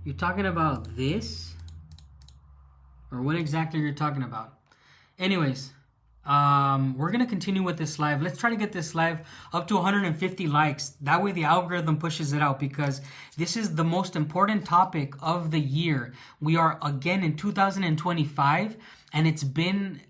You're talking about this? Or what exactly you're talking about? Anyways, we're going to continue with this live. Let's try to get this live up to 150 likes. That way the algorithm pushes it out, because this is the most important topic of the year. We are again in 2025, and it's been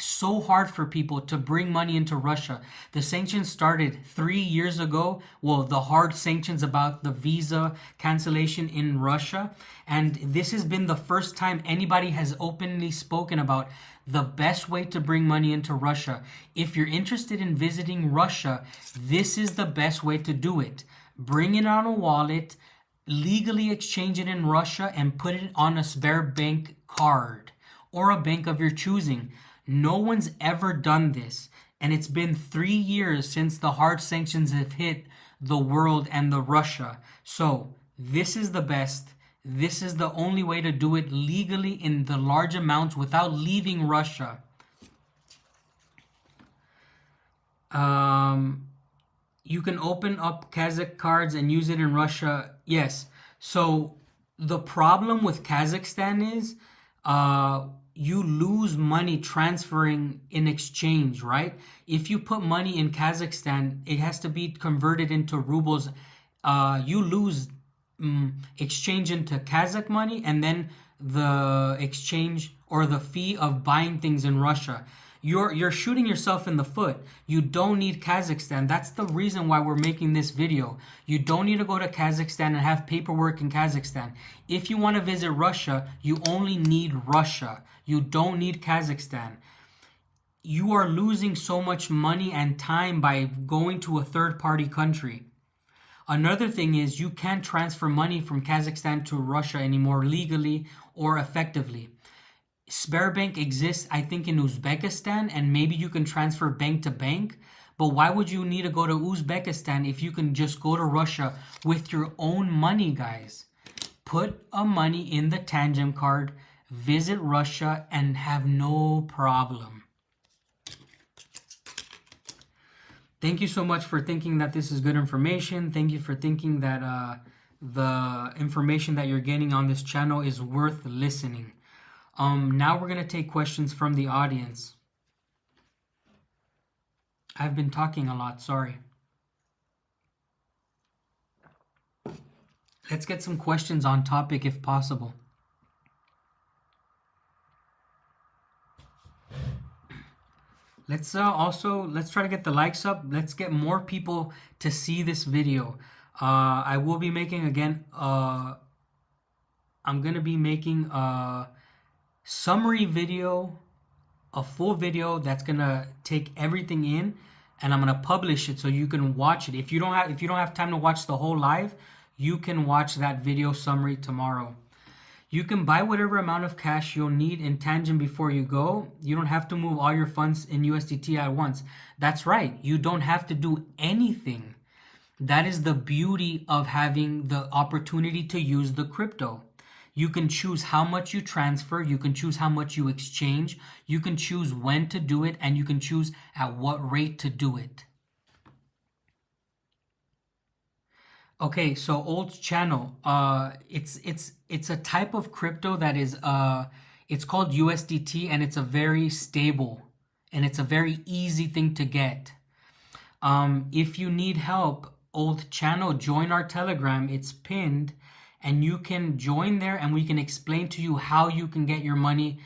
so hard for people to bring money into Russia. The sanctions started 3 years ago. Well, the hard sanctions about the visa cancellation in Russia. And this has been the first time anybody has openly spoken about the best way to bring money into Russia. If you're interested in visiting Russia, this is the best way to do it. Bring it on a wallet, legally exchange it in Russia, and put it on a Sberbank card or a bank of your choosing. No one's ever done this, and it's been 3 years since the hard sanctions have hit the world and the Russia. So this is the best. This is the only way to do it legally in the large amounts without leaving Russia. You can open up Kazakh cards and use it in Russia. Yes. So the problem with Kazakhstan is you lose money transferring in exchange, right? If you put money in Kazakhstan, it has to be converted into rubles. You lose exchange into Kazakh money, and then the exchange or the fee of buying things in Russia. You're shooting yourself in the foot. You don't need Kazakhstan. That's the reason why we're making this video. You don't need to go to Kazakhstan and have paperwork in Kazakhstan. If you want to visit Russia, you only need Russia. You don't need Kazakhstan. You are losing so much money and time by going to a third-party country. Another thing is you can't transfer money from Kazakhstan to Russia anymore legally or effectively. Sberbank exists, I think, in Uzbekistan, and maybe you can transfer bank to bank. But why would you need to go to Uzbekistan if you can just go to Russia with your own money, guys? Put a money in the Tangent card, visit Russia, and have no problem. Thank you so much for thinking that this is good information. Thank you for thinking that the information that you're getting on this channel is worth listening. Now we're going to take questions from the audience. I've been talking a lot, sorry. Let's get some questions on topic if possible. Let's try to get the likes up. Let's get more people to see this video. I will be making again, I'm going to be making a summary video, a full video that's going to take everything in, and I'm going to publish it so you can watch it. If you don't have time to watch the whole live, you can watch that video summary tomorrow. You can buy whatever amount of cash you'll need in Tangent before you go. You don't have to move all your funds in USDT at once. That's right. You don't have to do anything. That is the beauty of having the opportunity to use the crypto. You can choose how much you transfer. You can choose how much you exchange. You can choose when to do it, and you can choose at what rate to do it. Okay, so old channel, it's a type of crypto that is it's called USDT, and it's a very stable and it's a very easy thing to get. If you need help, old channel, join our Telegram. It's pinned, and you can join there, and we can explain to you how you can get your money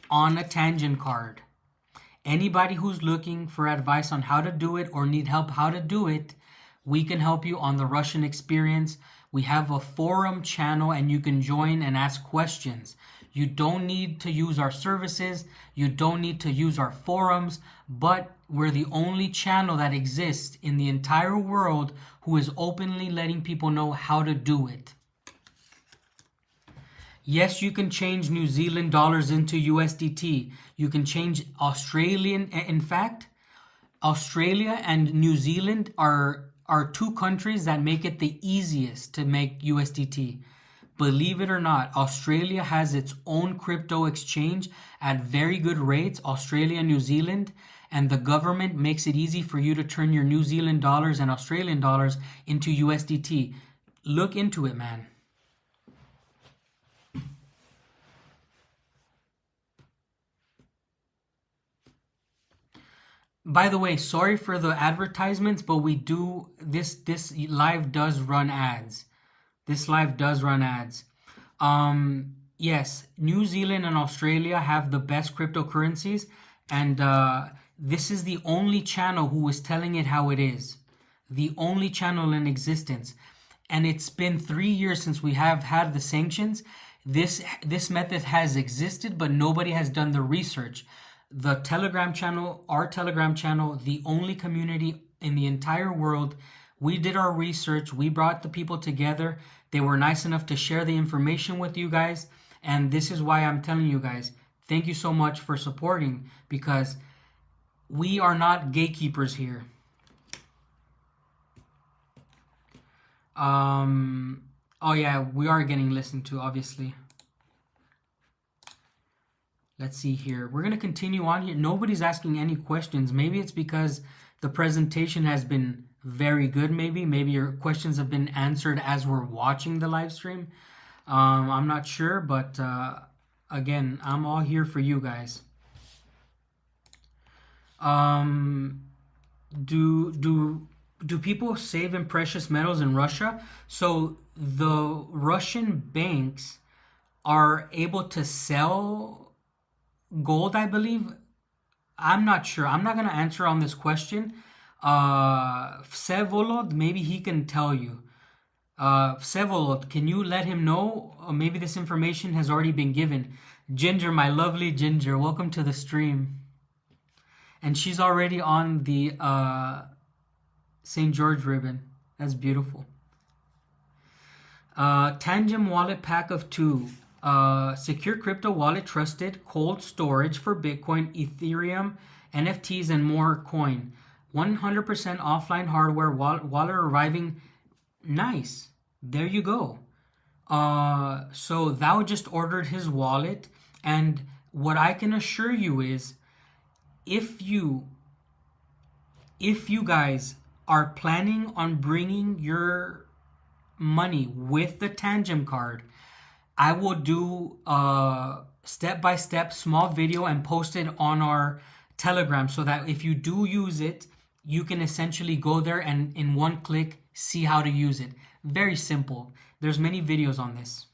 on a Tangent card. Anybody who's looking for advice on how to do it or need help how to do it, we can help you on the Russian experience. We have a forum channel and you can join and ask questions. You don't need to use our services. You don't need to use our forums, but we're the only channel that exists in the entire world who is openly letting people know how to do it. Yes, you can change New Zealand dollars into USDT. You can change Australian. In fact, Australia and New Zealand are two countries that make it the easiest to make USDT. Believe it or not, Australia has its own crypto exchange at very good rates, Australia and New Zealand, and the government makes it easy for you to turn your New Zealand dollars and Australian dollars into USDT. Look into it, man. By the way, sorry for the advertisements, but we do this live does run ads. This live does run ads. Yes, New Zealand and Australia have the best cryptocurrencies, and this is the only channel who is telling it how it is. The only channel in existence. And it's been 3 years since we have had the sanctions. This method has existed, but nobody has done the research. The Telegram channel, our Telegram channel, the only community in the entire world. We did our research. We brought the people together. They were nice enough to share the information with you guys. And this is why I'm telling you guys, thank you so much for supporting, because we are not gatekeepers here. Oh yeah, we are getting listened to, obviously. Let's see here. We're going to continue on here. Nobody's asking any questions. Maybe it's because the presentation has been very good. Maybe your questions have been answered as we're watching the live stream. I'm not sure, but again, I'm all here for you guys. Do people save in precious metals in Russia? So the Russian banks are able to sell gold, I believe. I'm not sure. I'm not going to answer on this question. Vsevolod, maybe he can tell you. Vsevolod, can you let him know? Or maybe this information has already been given. Ginger, my lovely Ginger, welcome to the stream. And she's already on the St. George ribbon. That's beautiful. Tangem wallet pack of 2. Secure crypto wallet, trusted cold storage for Bitcoin, Ethereum, NFTs, and more coin. 100% offline hardware, wallet arriving. Nice. There you go. So Thou just ordered his wallet, and what I can assure you is, if you guys are planning on bringing your money with the Tangem card, I will do a step-by-step small video and post it on our Telegram, so that if you do use it, you can essentially go there and in one click see how to use it. Very simple. There's many videos on this.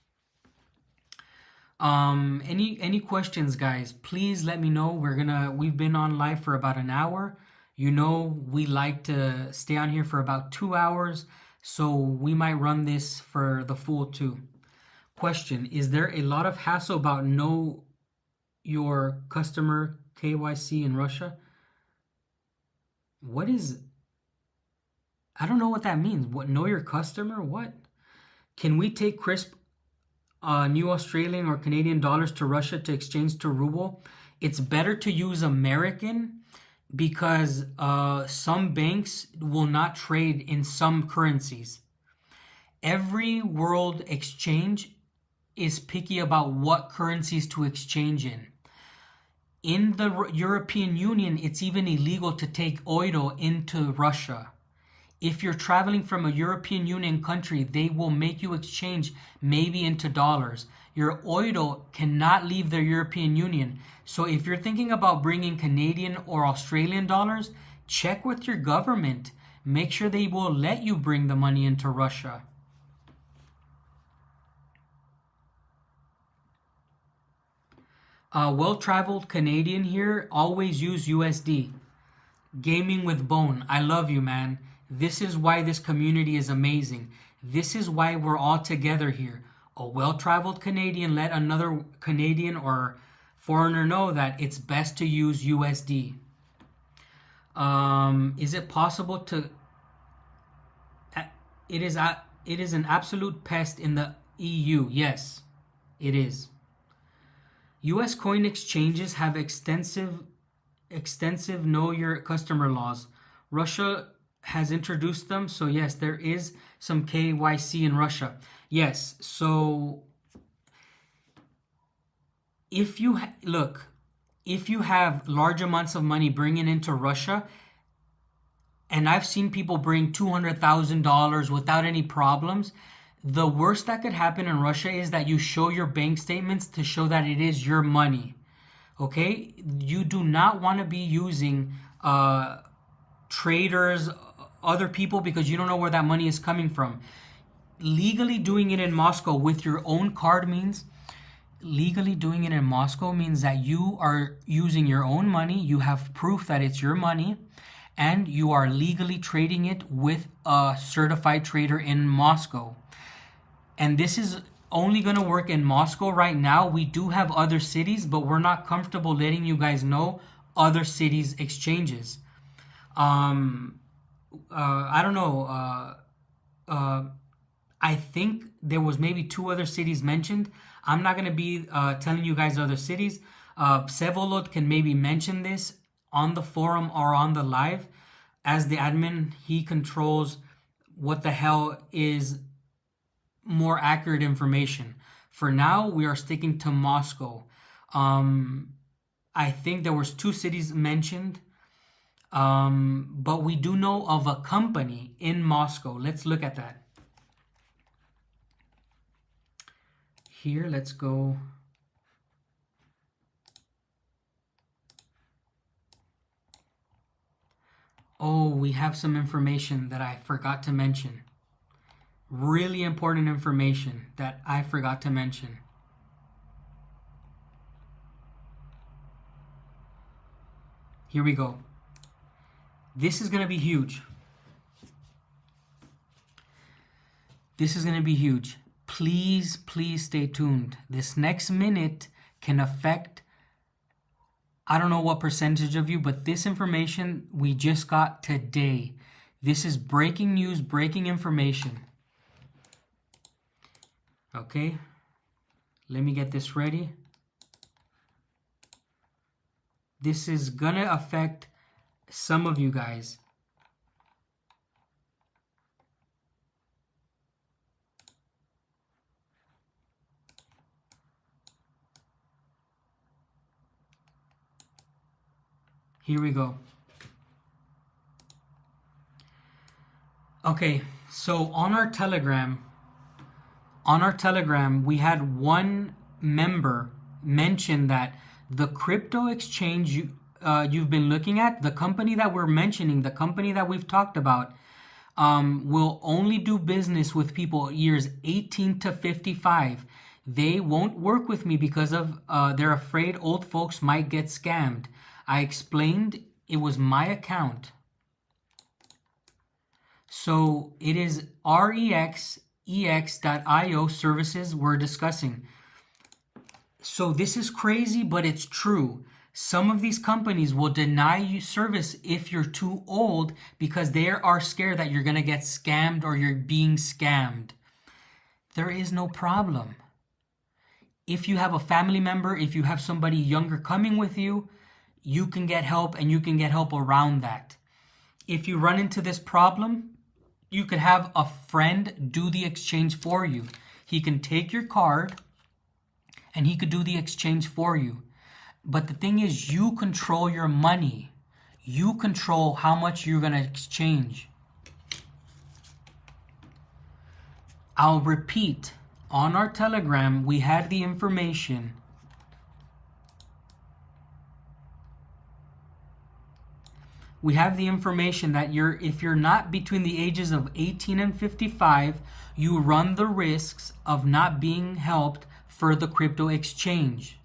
Any questions, guys? Please let me know. We've been on live for about an hour. You know, we like to stay on here for about 2 hours, so we might run this for the full 2. Question: is there a lot of hassle about know your customer KYC in Russia? What is... I don't know what that means. What, know your customer? What? Can we take crisp new Australian or Canadian dollars to Russia to exchange to ruble? It's better to use American, because some banks will not trade in some currencies. Every world exchange is picky about what currencies to exchange in. In the European Union, it's even illegal to take euro into Russia. If you're traveling from a European Union country, they will make you exchange maybe into dollars. Your euro cannot leave the European Union. So if you're thinking about bringing Canadian or Australian dollars, check with your government. Make sure they will let you bring the money into Russia. Well-traveled Canadian here, always use USD. Gaming with Bone, I love you, man. This is why this community is amazing. This is why we're all together here. A well-traveled Canadian let another Canadian or foreigner know that it's best to use USD. Is it possible to... It is an absolute pest in the EU. Yes, it is. U.S. coin exchanges have extensive know your customer laws. Russia has introduced them, so yes, there is some KYC in Russia. Yes, so if you if you have large amounts of money bringing into Russia, and I've seen people bring $200,000 without any problems, the worst that could happen in Russia is that you show your bank statements to show that it is your money. Okay? You do not want to be using traders, other people, because you don't know where that money is coming from. Legally doing it in Moscow with your own card means that you are using your own money, you have proof that it's your money, and you are legally trading it with a certified trader in Moscow. And this is only going to work in Moscow right now. We do have other cities, but we're not comfortable letting you guys know other cities' exchanges. I don't know. I think there was maybe 2 other cities mentioned. I'm not going to be telling you guys other cities. Vsevolod can maybe mention this on the forum or on the live. As the admin, he controls what the hell is more accurate information. For now, we are sticking to Moscow. I think there was 2 cities mentioned, but we do know of a company in Moscow. Let's look at that. Here, let's go. Oh, we have some information that I forgot to mention. Really important information that I forgot to mention. Here we go. This is going to be huge. This is going to be huge. Please, please stay tuned. This next minute can affect, I don't know what percentage of you, but this information we just got today. This is breaking news, breaking information. Okay, let me get this ready. This is gonna affect some of you guys. Here we go. Okay, so on our Telegram, we had one member mention that the crypto exchange you've been looking at, the company that we're mentioning, the company that we've talked about, will only do business with people years 18 to 55. They won't work with me because of they're afraid old folks might get scammed. I explained it was my account. So it is REX.io services we're discussing. So this is crazy, but it's true. Some of these companies will deny you service if you're too old because they are scared that you're going to get scammed or you're being scammed. There is no problem. If you have a family member, if you have somebody younger coming with you, you can get help and you can get help around that. If you run into this problem, you could have a friend do the exchange for you. He can take your card and he could do the exchange for you. But the thing is, you control your money. You control how much you're going to exchange. I'll repeat, on our Telegram, we had the information. We have the information that if you're not between the ages of 18 and 55, you run the risks of not being helped for the crypto exchange.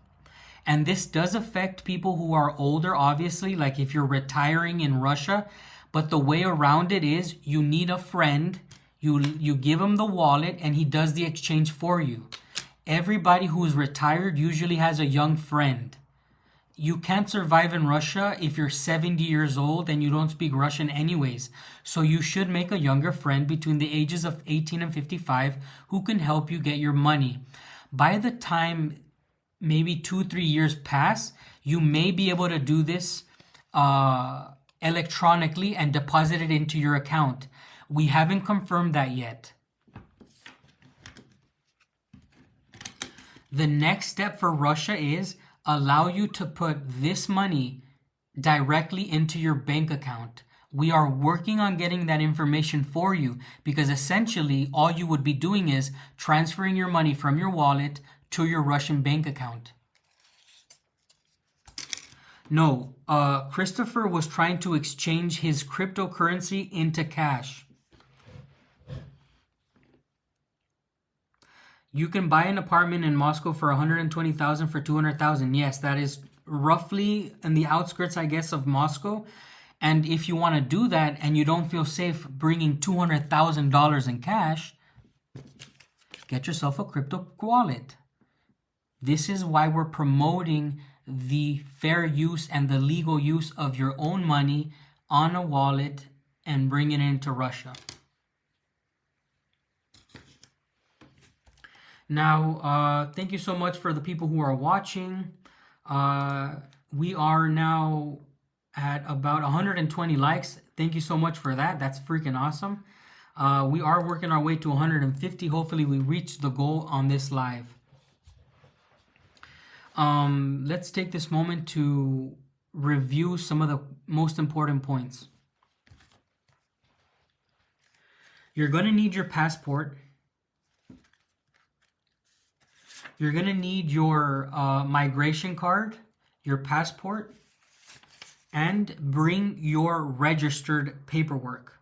And this does affect people who are older, obviously, like if you're retiring in Russia. But the way around it is you need a friend. You give him the wallet and he does the exchange for you. Everybody who is retired usually has a young friend. You can't survive in Russia if you're 70 years old and you don't speak Russian anyways. So you should make a younger friend between the ages of 18 and 55 who can help you get your money. By the time maybe 2-3 years pass, you may be able to do this electronically and deposit it into your account. We haven't confirmed that yet. The next step for Russia is allow you to put this money directly into your bank account. We are working on getting that information for you because essentially all you would be doing is transferring your money from your wallet to your Russian bank account. No, Christopher was trying to exchange his cryptocurrency into cash. You can buy an apartment in Moscow for 120,000 for 200,000. Yes, that is roughly in the outskirts, I guess, of Moscow. And if you want to do that and you don't feel safe bringing $200,000 in cash, get yourself a crypto wallet. This is why we're promoting the fair use and the legal use of your own money on a wallet and bringing it into Russia. Now, thank you so much for the people who are watching. We are now at about 120 likes. Thank you so much for that. That's freaking awesome. We are working our way to 150. Hopefully we reach the goal on this live. Let's take this moment to review some of the most important points. You're going to need your passport. You're going to need your migration card, your passport, and bring your registered paperwork.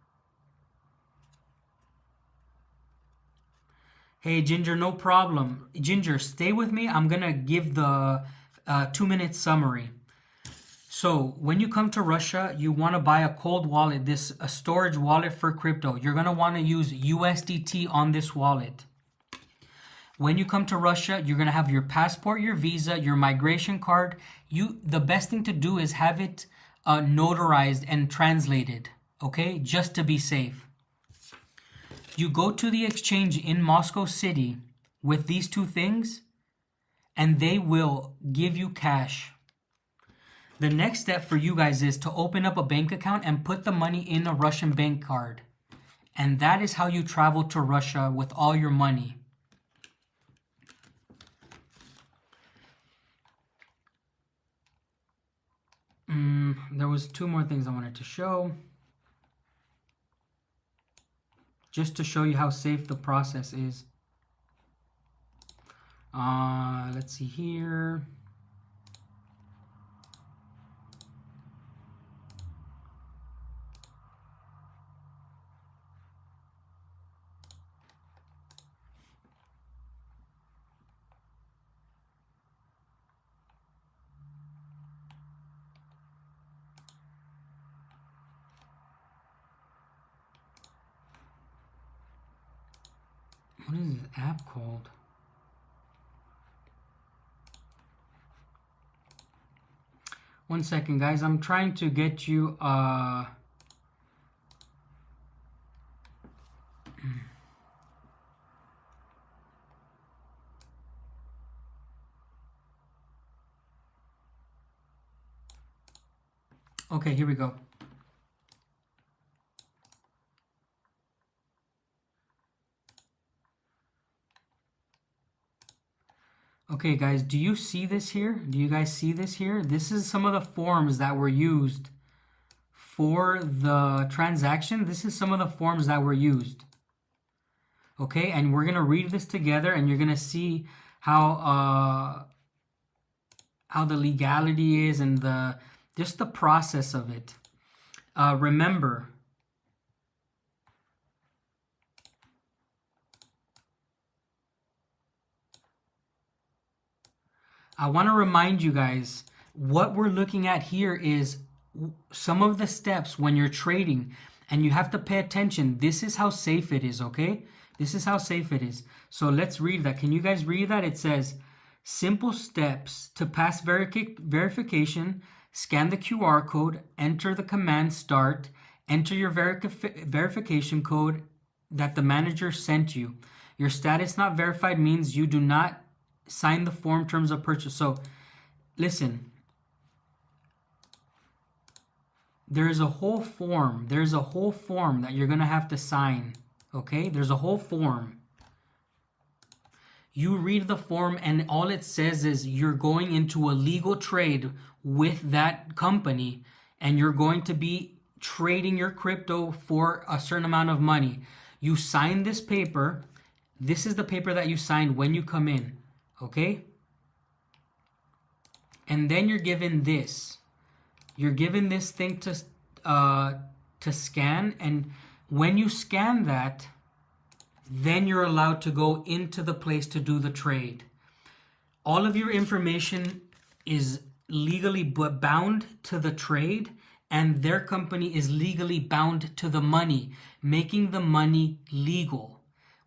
Hey, Ginger, no problem. Ginger, stay with me. I'm going to give the 2-minute summary. So when you come to Russia, you want to buy a cold wallet, a storage wallet for crypto. You're going to want to use USDT on this wallet. When you come to Russia, you're going to have your passport, your visa, your migration card. The best thing to do is have it notarized and translated, okay? Just to be safe. You go to the exchange in Moscow City with these two things, and they will give you cash. The next step for you guys is to open up a bank account and put the money in a Russian bank card. And that is how you travel to Russia with all your money. There was 2 more things I wanted to show. Just to show you how safe the process is. Let's see here. What is this app called? One second, guys. I'm trying to get you Okay, here we go. Okay, guys, do you see this here? Do you guys see this here? This is some of the forms that were used for the transaction. This is some of the forms that were used. Okay, and we're going to read this together, and you're going to see how the legality is and just the process of it. Remember, I want to remind you guys what we're looking at here is some of the steps when you're trading, and you have to pay attention. This is how safe it is, okay? This is how safe it is. So let's read that. Can you guys read that? It says, simple steps to pass verification. Scan the QR code, enter the command start, enter your verification code that the manager sent you. Your status not verified means you do not sign the form terms of purchase. So listen, there's a whole form. There's a whole form that you're going to have to sign. Okay? There's a whole form. You read the form and all it says is you're going into a legal trade with that company and you're going to be trading your crypto for a certain amount of money. You sign this paper. This is the paper that you signed when you come in. Okay? And then you're given this. You're given this thing to scan, and when you scan that, then you're allowed to go into the place to do the trade. All of your information is legally bound to the trade, and their company is legally bound to the money, making the money legal.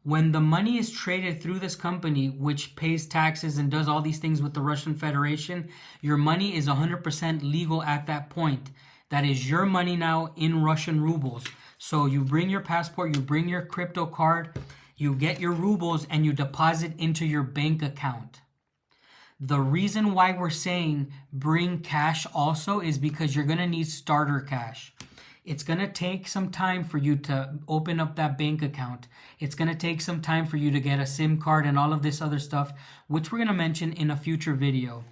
When the money is traded through this company, which pays taxes and does all these things with the Russian Federation, your money is 100% legal at that point. That is your money now in Russian rubles. So you bring your passport, you bring your crypto card, you get your rubles, and you deposit into your bank account. The reason why we're saying bring cash also is because you're going to need starter cash. It's going to take some time for you to open up that bank account. It's going to take some time for you to get a SIM card and all of this other stuff, which we're going to mention in a future video.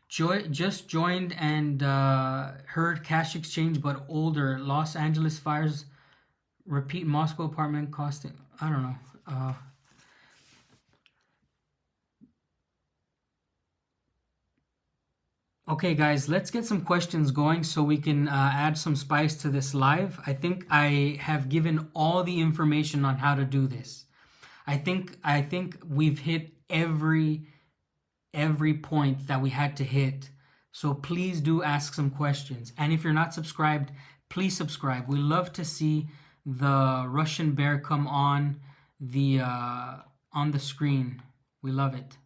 Just joined and heard cash exchange, but older. Los Angeles fires, repeat Moscow apartment costing, I don't know. Okay, guys, let's get some questions going so we can add some spice to this live. I think I have given all the information on how to do this. I think we've hit every point that we had to hit. So please do ask some questions. And if you're not subscribed, please subscribe. We love to see the Russian bear come on the screen. We love it.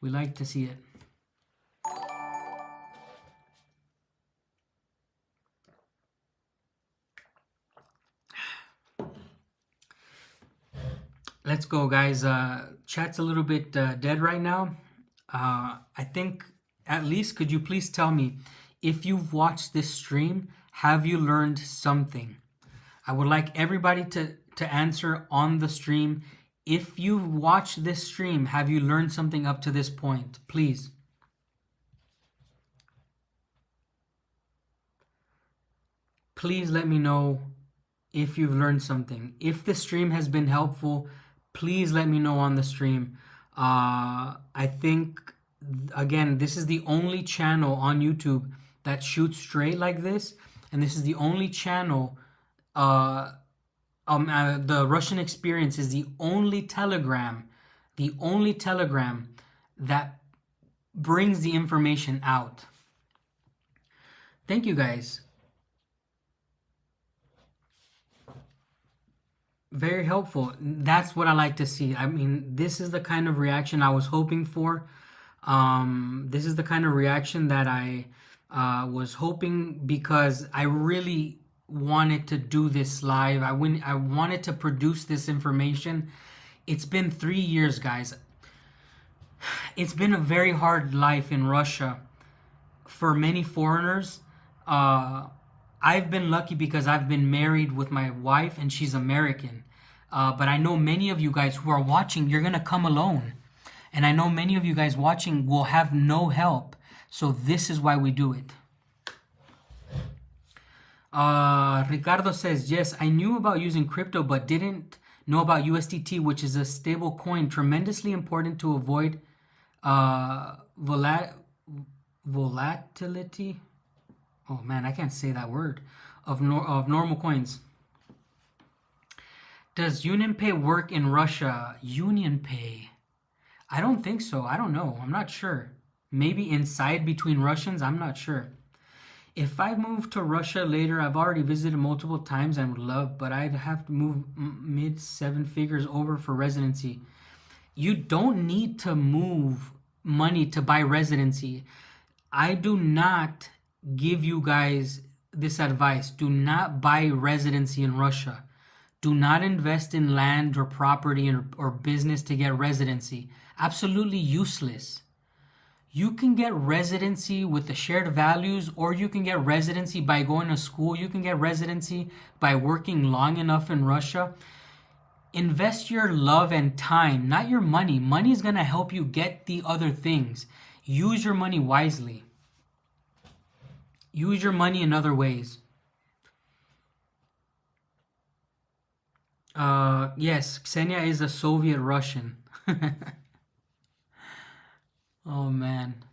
We like to see it. Let's go, guys. Chat's a little bit dead right now. I think, at least, could you please tell me, if you've watched this stream, have you learned something? I would like everybody to answer on the stream. If you watched this stream, have you learned something up to this point? Please. Please let me know if you've learned something. If the stream has been helpful, please let me know on the stream. I think, again, this is the only channel on YouTube that shoots straight like this. And this is the only channel... the Russian Experience is the only telegram that brings the information out. Thank you, guys. Very helpful. That's what I like to see. I mean, this is the kind of reaction I was hoping for. This is the kind of reaction that I was hoping, because I really wanted to do this live. I wanted to produce this information. It's been 3 years, guys. It's been a very hard life in Russia for many foreigners. I've been lucky because I've been married with my wife and she's American. But I know many of you guys who are watching, you're going to come alone. And I know many of you guys watching will have no help. So this is why we do it. Ricardo says, yes, I knew about using crypto, but didn't know about USDT, which is a stable coin, tremendously important to avoid volatility. Oh man, I can't say that word, of normal coins. Does Union Pay work in Russia? Union Pay? I don't think so. I don't know. I'm not sure. Maybe inside between Russians? I'm not sure. If I move to Russia later, I've already visited multiple times and would love, but I'd have to move mid seven figures over for residency. You don't need to move money to buy residency. I do not give you guys this advice. Do not buy residency in Russia. Do not invest in land or property or business to get residency. Absolutely useless. You can get residency with the shared values, or you can get residency by going to school. You can get residency by working long enough in Russia. Invest your love and time, not your money. Money is going to help you get the other things. Use your money wisely. Use your money in other ways. Yes, Ksenia is a Soviet Russian. Oh man.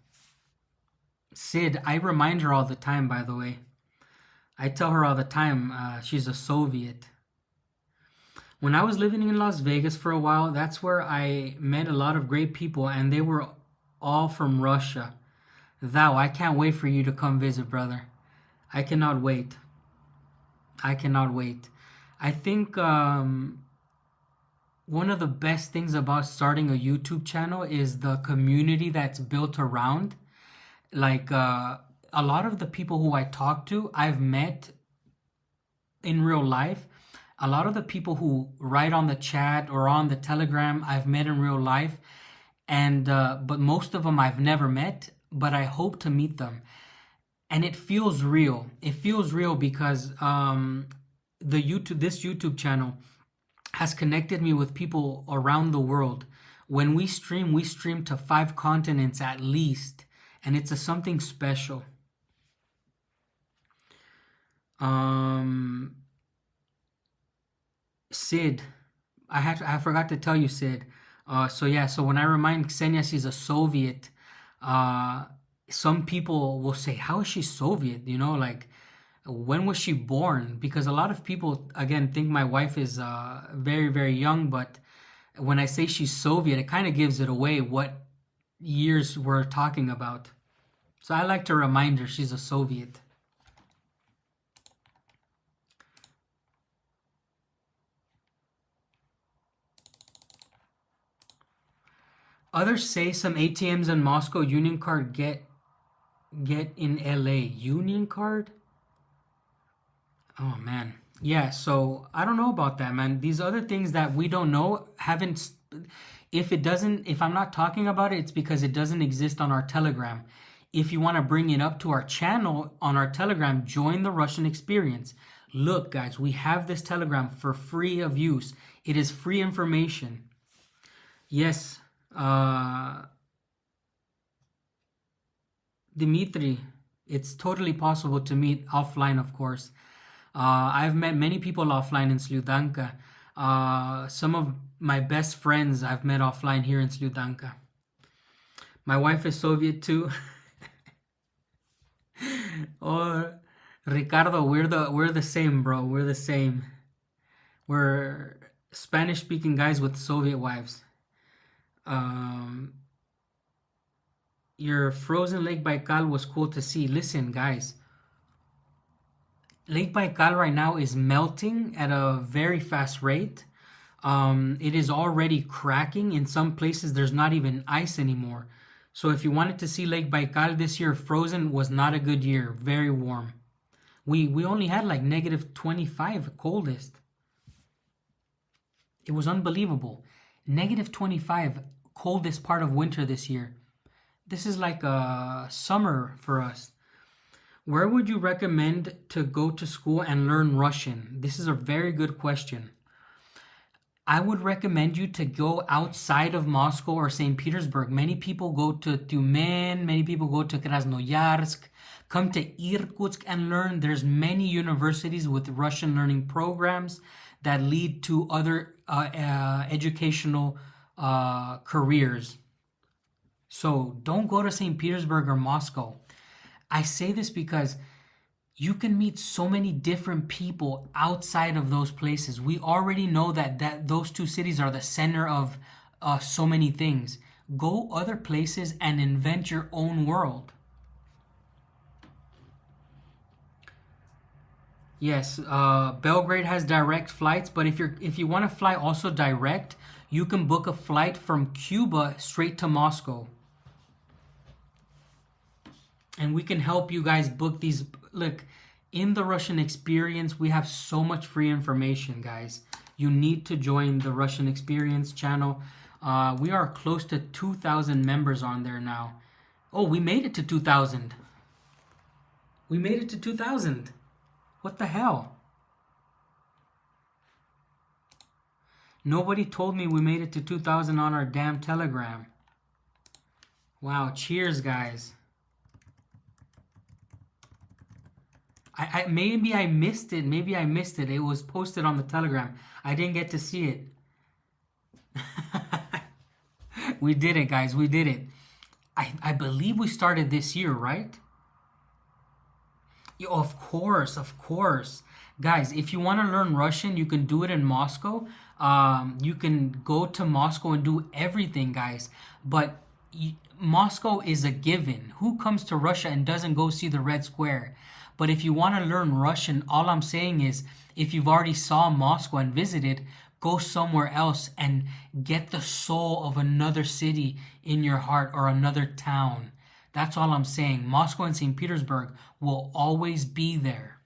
Sid, I remind her all the time, by the way. I tell her all the time she's a Soviet. When I was living in Las Vegas for a while, that's where I met a lot of great people, and they were all from Russia. Thou, I can't wait for you to come visit, brother. I cannot wait. I cannot wait. I think one of the best things about starting a YouTube channel is the community that's built around. Like a lot of the people who I talk to, I've met in real life. A lot of the people who write on the chat or on the Telegram, I've met in real life. And but most of them I've never met, but I hope to meet them. And it feels real. It feels real because this YouTube channel has connected me with people around the world. When we stream to 5 continents at least, and it's something special. Sid, I forgot to tell you, Sid. So yeah, so when I remind Ksenia she's a Soviet, some people will say, "How is she Soviet?" You know, like when was she born? Because a lot of people again think my wife is very very young, but when I say she's Soviet, it kind of gives it away what years we're talking about. So I like to remind her she's a Soviet. Others say some ATMs in Moscow Union card get in LA. Union card? Oh man. Yeah, so I don't know about that, man. These other things that we don't know haven't if I'm not talking about it, it's because it doesn't exist on our Telegram. If you want to bring it up to our channel on our Telegram, join the Russian Experience. Look, guys, we have this Telegram for free of use. It is free information. Yes, Dimitri, it's totally possible to meet offline, of course. I've met many people offline in Sludanka. Some of my best friends I've met offline here in Sludanka. My wife is Soviet too. Or Ricardo, we're the same, bro. We're the same. We're Spanish speaking guys with Soviet wives. Um, your frozen Lake Baikal was cool to see. Listen, guys, Lake Baikal right now is melting at a very fast rate. It is already cracking. In some places, there's not even ice anymore. So if you wanted to see Lake Baikal this year, frozen was not a good year. Very warm. We only had like negative 25 coldest. It was unbelievable. Negative 25 coldest part of winter this year. This is like a summer for us. Where would you recommend to go to school and learn Russian? This is a very good question. I would recommend you to go outside of Moscow or St. Petersburg. Many people go to Tyumen, many people go to Krasnoyarsk. Come to Irkutsk and learn. There's many universities with Russian learning programs that lead to other educational careers. So don't go to St. Petersburg or Moscow. I say this because You can meet so many different people outside of those places. We already know that those two cities are the center of so many things. Go other places and invent your own world. Yes, Belgrade has direct flights, but if you want to fly also direct, you can book a flight from Cuba straight to Moscow. And we can help you guys book these. Look, in the Russian Experience, we have so much free information, guys. You need to join the Russian Experience channel. We are close to 2,000 members on there now. Oh, we made it to 2,000. We made it to 2,000. What the hell? Nobody told me we made it to 2,000 on our damn Telegram. Wow, cheers, guys. Maybe I missed it. Maybe I missed it. It was posted on the Telegram. I didn't get to see it. We did it, guys. We did it. I believe we started this year, right? Yeah, of course, of course. Guys, if you want to learn Russian, you can do it in Moscow. You can go to Moscow and do everything, guys. But Moscow is a given. Who comes to Russia and doesn't go see the Red Square? But if you want to learn Russian, all I'm saying is if you've already saw Moscow and visited, go somewhere else and get the soul of another city in your heart or another town. That's all I'm saying. Moscow and St. Petersburg will always be there.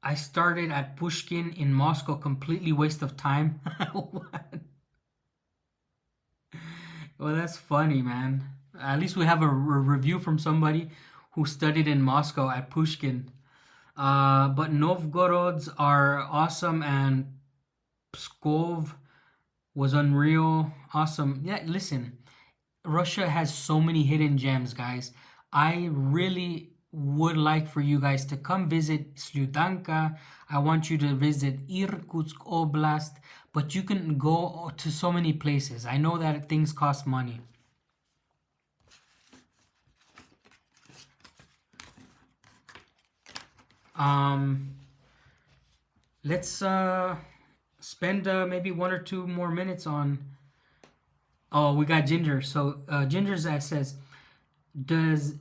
I started at Pushkin in Moscow, completely waste of time. What? Well, that's funny, man. At least we have a review from somebody who studied in Moscow at Pushkin. But Novgorods are awesome, and Pskov was unreal. Awesome. Yeah, listen, Russia has so many hidden gems, guys. I really would like for you guys to come visit Sludanka. I want you to visit Irkutsk Oblast, but you can go to so many places. I know that things cost money. Let's spend maybe 1 or 2 more minutes on. Oh, we got Ginger. So Ginger says, does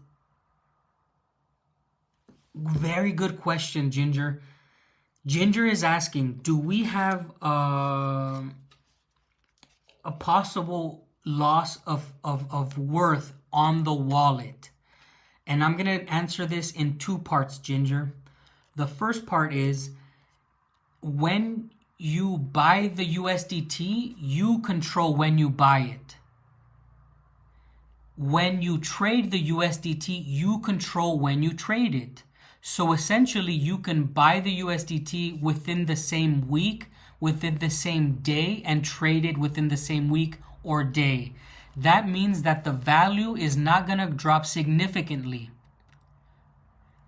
very good question, Ginger. Ginger is asking, do we have a possible loss of worth on the wallet? And I'm going to answer this in two parts, Ginger. The first part is when you buy the USDT, you control when you buy it. When you trade the USDT, you control when you trade it. So essentially, you can buy the USDT within the same week, within the same day, and trade it within the same week or day. That means that the value is not going to drop significantly.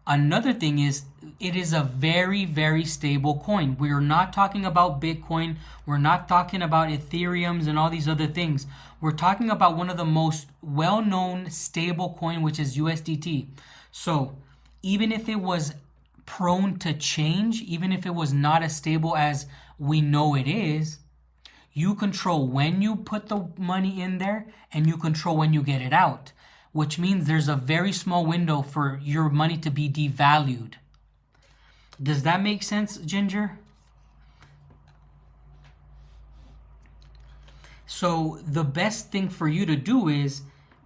Another thing is, it is a very, very stable coin. We are not talking about Bitcoin. We're not talking about Ethereums and all these other things. We're talking about one of the most well-known stable coin, which is USDT. So even if it was prone to change, even if it was not as stable as we know it is, you control when you put the money in there and you control when you get it out, which means there's a very small window for your money to be devalued. Does that make sense, Ginger? So the best thing for you to do is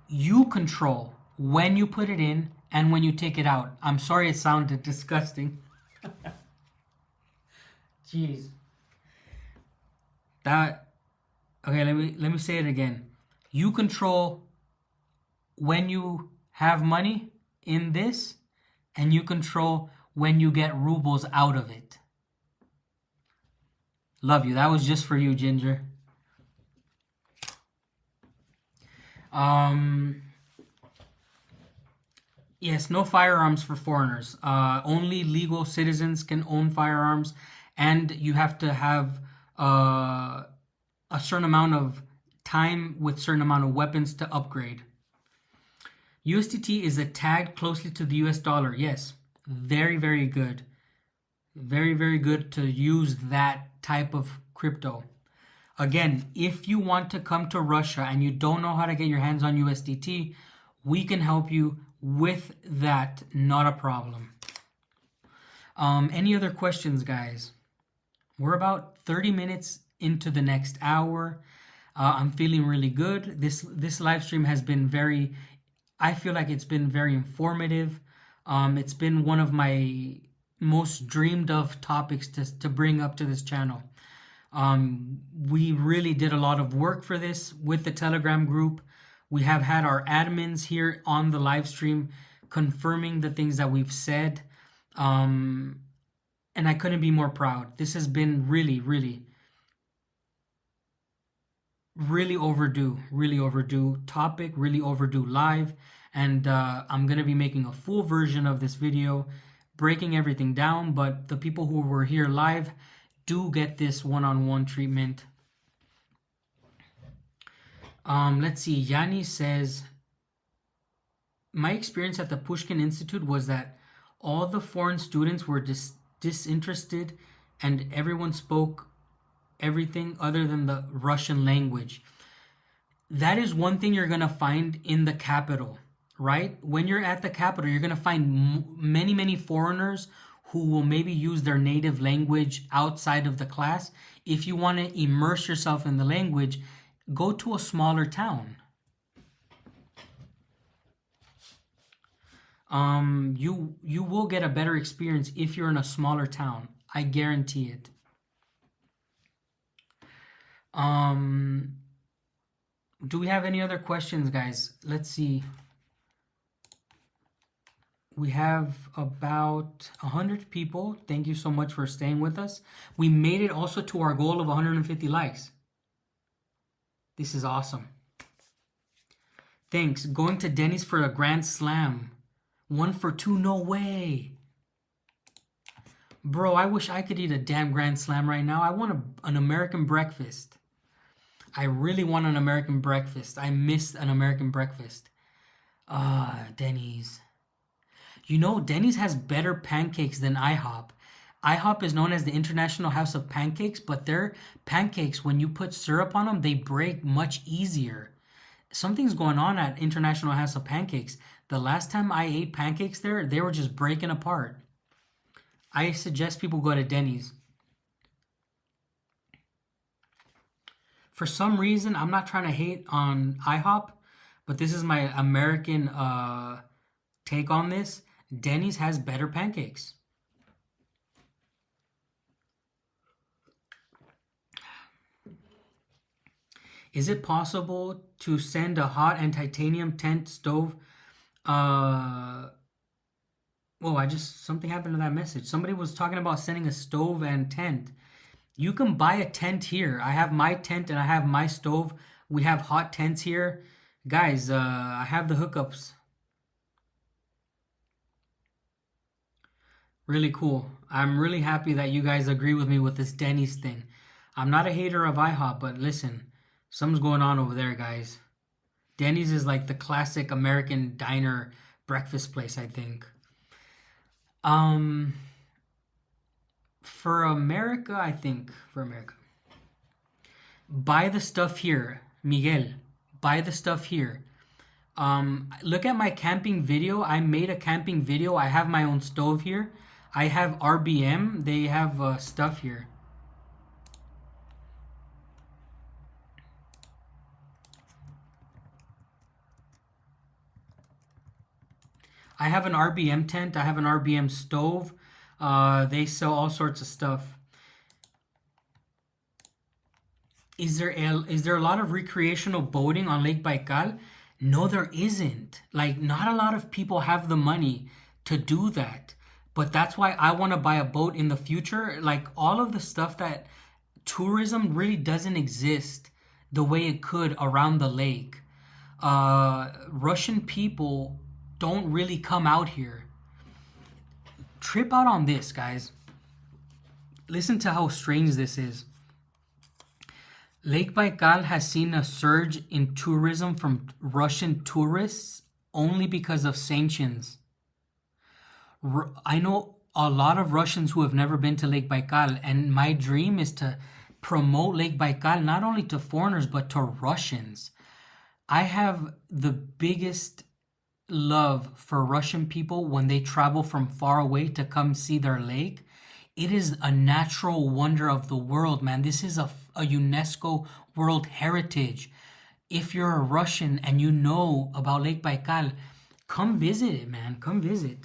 you control when you put it in and when you take it out. I'm sorry it sounded disgusting. Jeez. Okay, let me say it again. You control when you have money in this, and you control when you get rubles out of it. Love you. That was just for you, Ginger. Yes, no firearms for foreigners. Only legal citizens can own firearms, and you have to have a certain amount of time with certain amount of weapons to upgrade. USDT is tagged closely to the US dollar. Yes, very, very good. Very, very good to use that type of crypto. Again, if you want to come to Russia and you don't know how to get your hands on USDT, we can help you with that. Not a problem. Any other questions, guys? We're about 30 minutes into the next hour. I'm feeling really good. This live stream has been I feel like it's been very informative. It's been one of my most dreamed of topics to bring up to this channel. We really did a lot of work for this with the Telegram group. We have had our admins here on the live stream confirming the things that we've said. And I couldn't be more proud. This has been really, really, really overdue topic, really overdue live. And I'm going to be making a full version of this video, breaking everything down. But the people who were here live do get this one-on-one treatment. Let's see. Yanni says, my experience at the Pushkin Institute was that all the foreign students were disinterested and everyone spoke everything other than the Russian language. That is one thing you're going to find in the capital, right? When you're at the capital, you're going to find many, many foreigners who will maybe use their native language outside of the class. If you want to immerse yourself in the language, go to a smaller town. You will get a better experience if you're in a smaller town. I guarantee it. Do we have any other questions, guys? Let's see. We have about 100 people. Thank you so much for staying with us. We made it also to our goal of 150 likes. This is awesome. Thanks. Going to Denny's for a grand slam. 1 for 2, no way. Bro, I wish I could eat a damn grand slam right now. I want an American breakfast. I really want an American breakfast. I missed an American breakfast. Denny's. You know, Denny's has better pancakes than IHOP. IHOP is known as the International House of Pancakes, but their pancakes, when you put syrup on them, they break much easier. Something's going on at International House of Pancakes. The last time I ate pancakes there, they were just breaking apart. I suggest people go to Denny's. For some reason, I'm not trying to hate on IHOP, but this is my American take on this. Denny's has better pancakes. Is it possible to send a hot and titanium tent stove? Something happened to that message. Somebody was talking about sending a stove and tent. You can buy a tent here. I have my tent and I have my stove. We have hot tents here. Guys, I have the hookups. Really cool. I'm really happy that you guys agree with me with this Denny's thing. I'm not a hater of IHOP, but listen, something's going on over there, guys. Denny's is like the classic American diner breakfast place, I think. For America, buy the stuff here. Miguel, buy the stuff here. Look at my camping video. I made a camping video. I have my own stove here. I have RBM. They have stuff here. I have an RBM tent. I have an RBM stove. They sell all sorts of stuff. Is there a lot of recreational boating on Lake Baikal? No, there isn't. Like, not a lot of people have the money to do that. But that's why I want to buy a boat in the future. Like, all of the stuff that tourism really doesn't exist the way it could around the lake. Russian people don't really come out here. Trip out on this, guys. Listen to how strange this is. Lake Baikal has seen a surge in tourism from Russian tourists only because of sanctions. I know a lot of Russians who have never been to Lake Baikal, and my dream is to promote Lake Baikal not only to foreigners but to Russians. I have the biggest love for Russian people when they travel from far away to come see their lake. It is a natural wonder of the world, man. This is a UNESCO World Heritage. If you're a Russian and you know about Lake Baikal, come visit it, man. Come visit.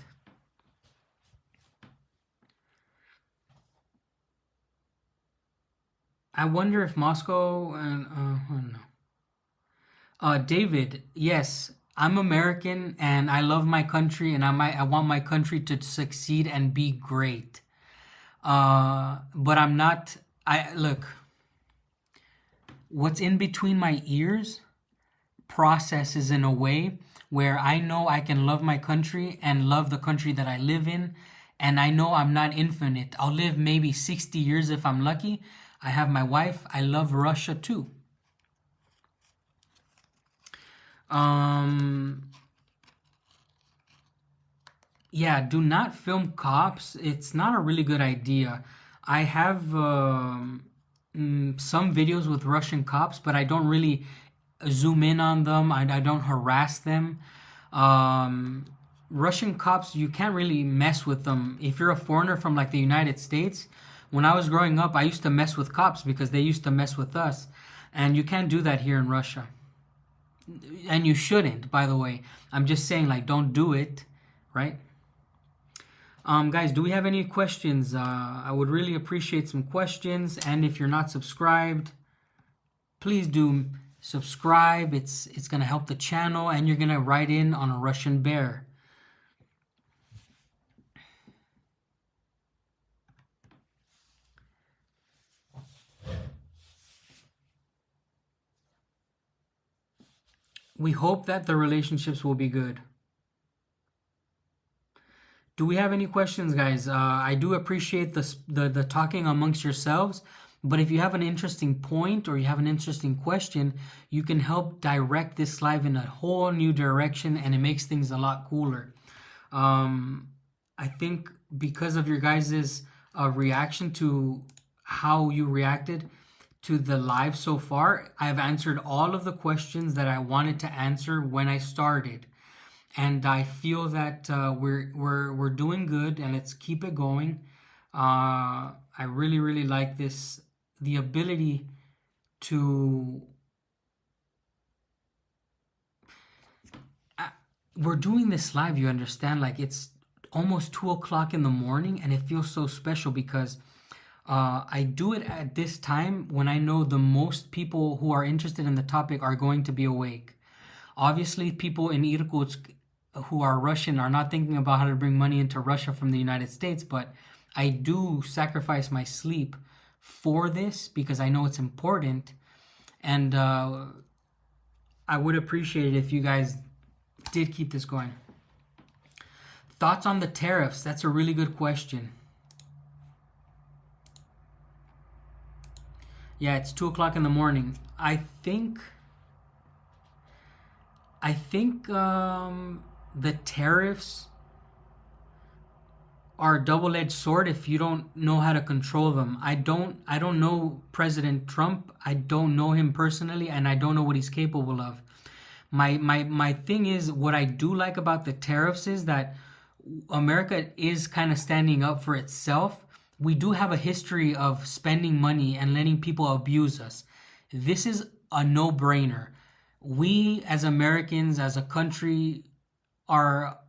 I wonder if Moscow and oh no. David, yes, I'm American and I love my country and I want my country to succeed and be great. But I'm not. I look. What's in between my ears processes in a way where I know I can love my country and love the country that I live in, and I know I'm not infinite. I'll live maybe 60 years if I'm lucky. I have my wife. I love Russia too. Um, yeah, do not film cops. It's not a really good idea. I have some videos with Russian cops, but I don't really zoom in on them. I don't harass them. Um, Russian cops, you can't really mess with them. If you're a foreigner from like the United States, when I was growing up, I used to mess with cops because they used to mess with us. And you can't do that here in Russia. And you shouldn't, by the way. I'm just saying, like, don't do it, right? Guys, do we have any questions? I would really appreciate some questions. And if you're not subscribed, please do subscribe. It's gonna help the channel, and you're gonna write in on a Russian bear. We hope that the relationships will be good. Do we have any questions, guys? I do appreciate the talking amongst yourselves, but if you have an interesting point or you have an interesting question, you can help direct this live in a whole new direction, and it makes things a lot cooler. I think because of your guys' reaction to how you reacted to the live so far, I've answered all of the questions that I wanted to answer when I started. And I feel that we're doing good, and let's keep it going. I really like this, the ability to. We're doing this live. You understand? Like, it's almost 2 o'clock in the morning, and it feels so special because I do it at this time when I know the most people who are interested in the topic are going to be awake. Obviously, people in Irkutsk who are Russian are not thinking about how to bring money into Russia from the United States, but I do sacrifice my sleep for this because I know it's important, and I would appreciate it if you guys did keep this going. Thoughts on the tariffs? That's a really good question. Yeah, it's 2 o'clock in the morning. I think the tariffs are a double-edged sword if you don't know how to control them. I don't know President Trump. I don't know him personally, and I don't know what he's capable of. My thing is, what I do like about the tariffs is that America is kind of standing up for itself. We do have a history of spending money and letting people abuse us. This is a no-brainer. We as Americans, as a country, are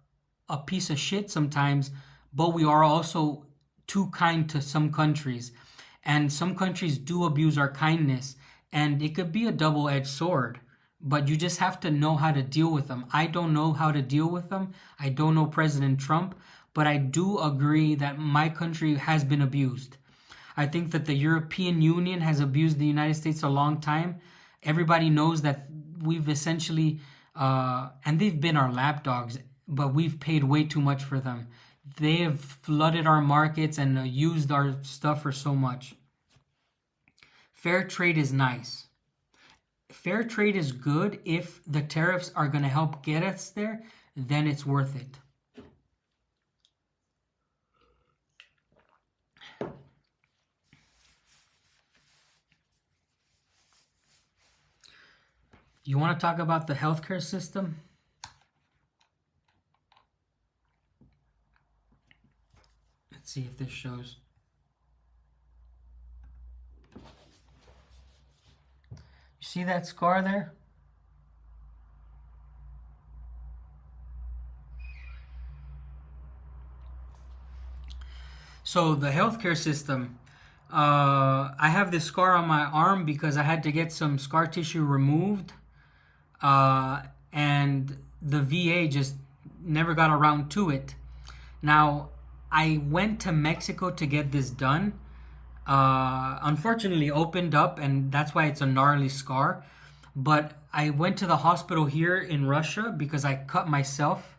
a piece of shit sometimes, but we are also too kind to some countries. And some countries do abuse our kindness, and it could be a double-edged sword, but you just have to know how to deal with them. I don't know how to deal with them. I don't know President Trump, but I do agree that my country has been abused. I think that the European Union has abused the United States a long time. Everybody knows that we've essentially, and they've been our lapdogs, but we've paid way too much for them. They have flooded our markets and used our stuff for so much. Fair trade is nice. fair trade is good if the tariffs are going to help get us there, then it's worth it. You want to talk about the healthcare system? Let's see if this shows. You see that scar there? So the healthcare system, I have this scar on my arm because I had to get some scar tissue removed, and the VA just never got around to it. Now, I went to Mexico to get this done. Unfortunately, opened up, and that's why it's a gnarly scar. But I went to the hospital here in Russia because I cut myself.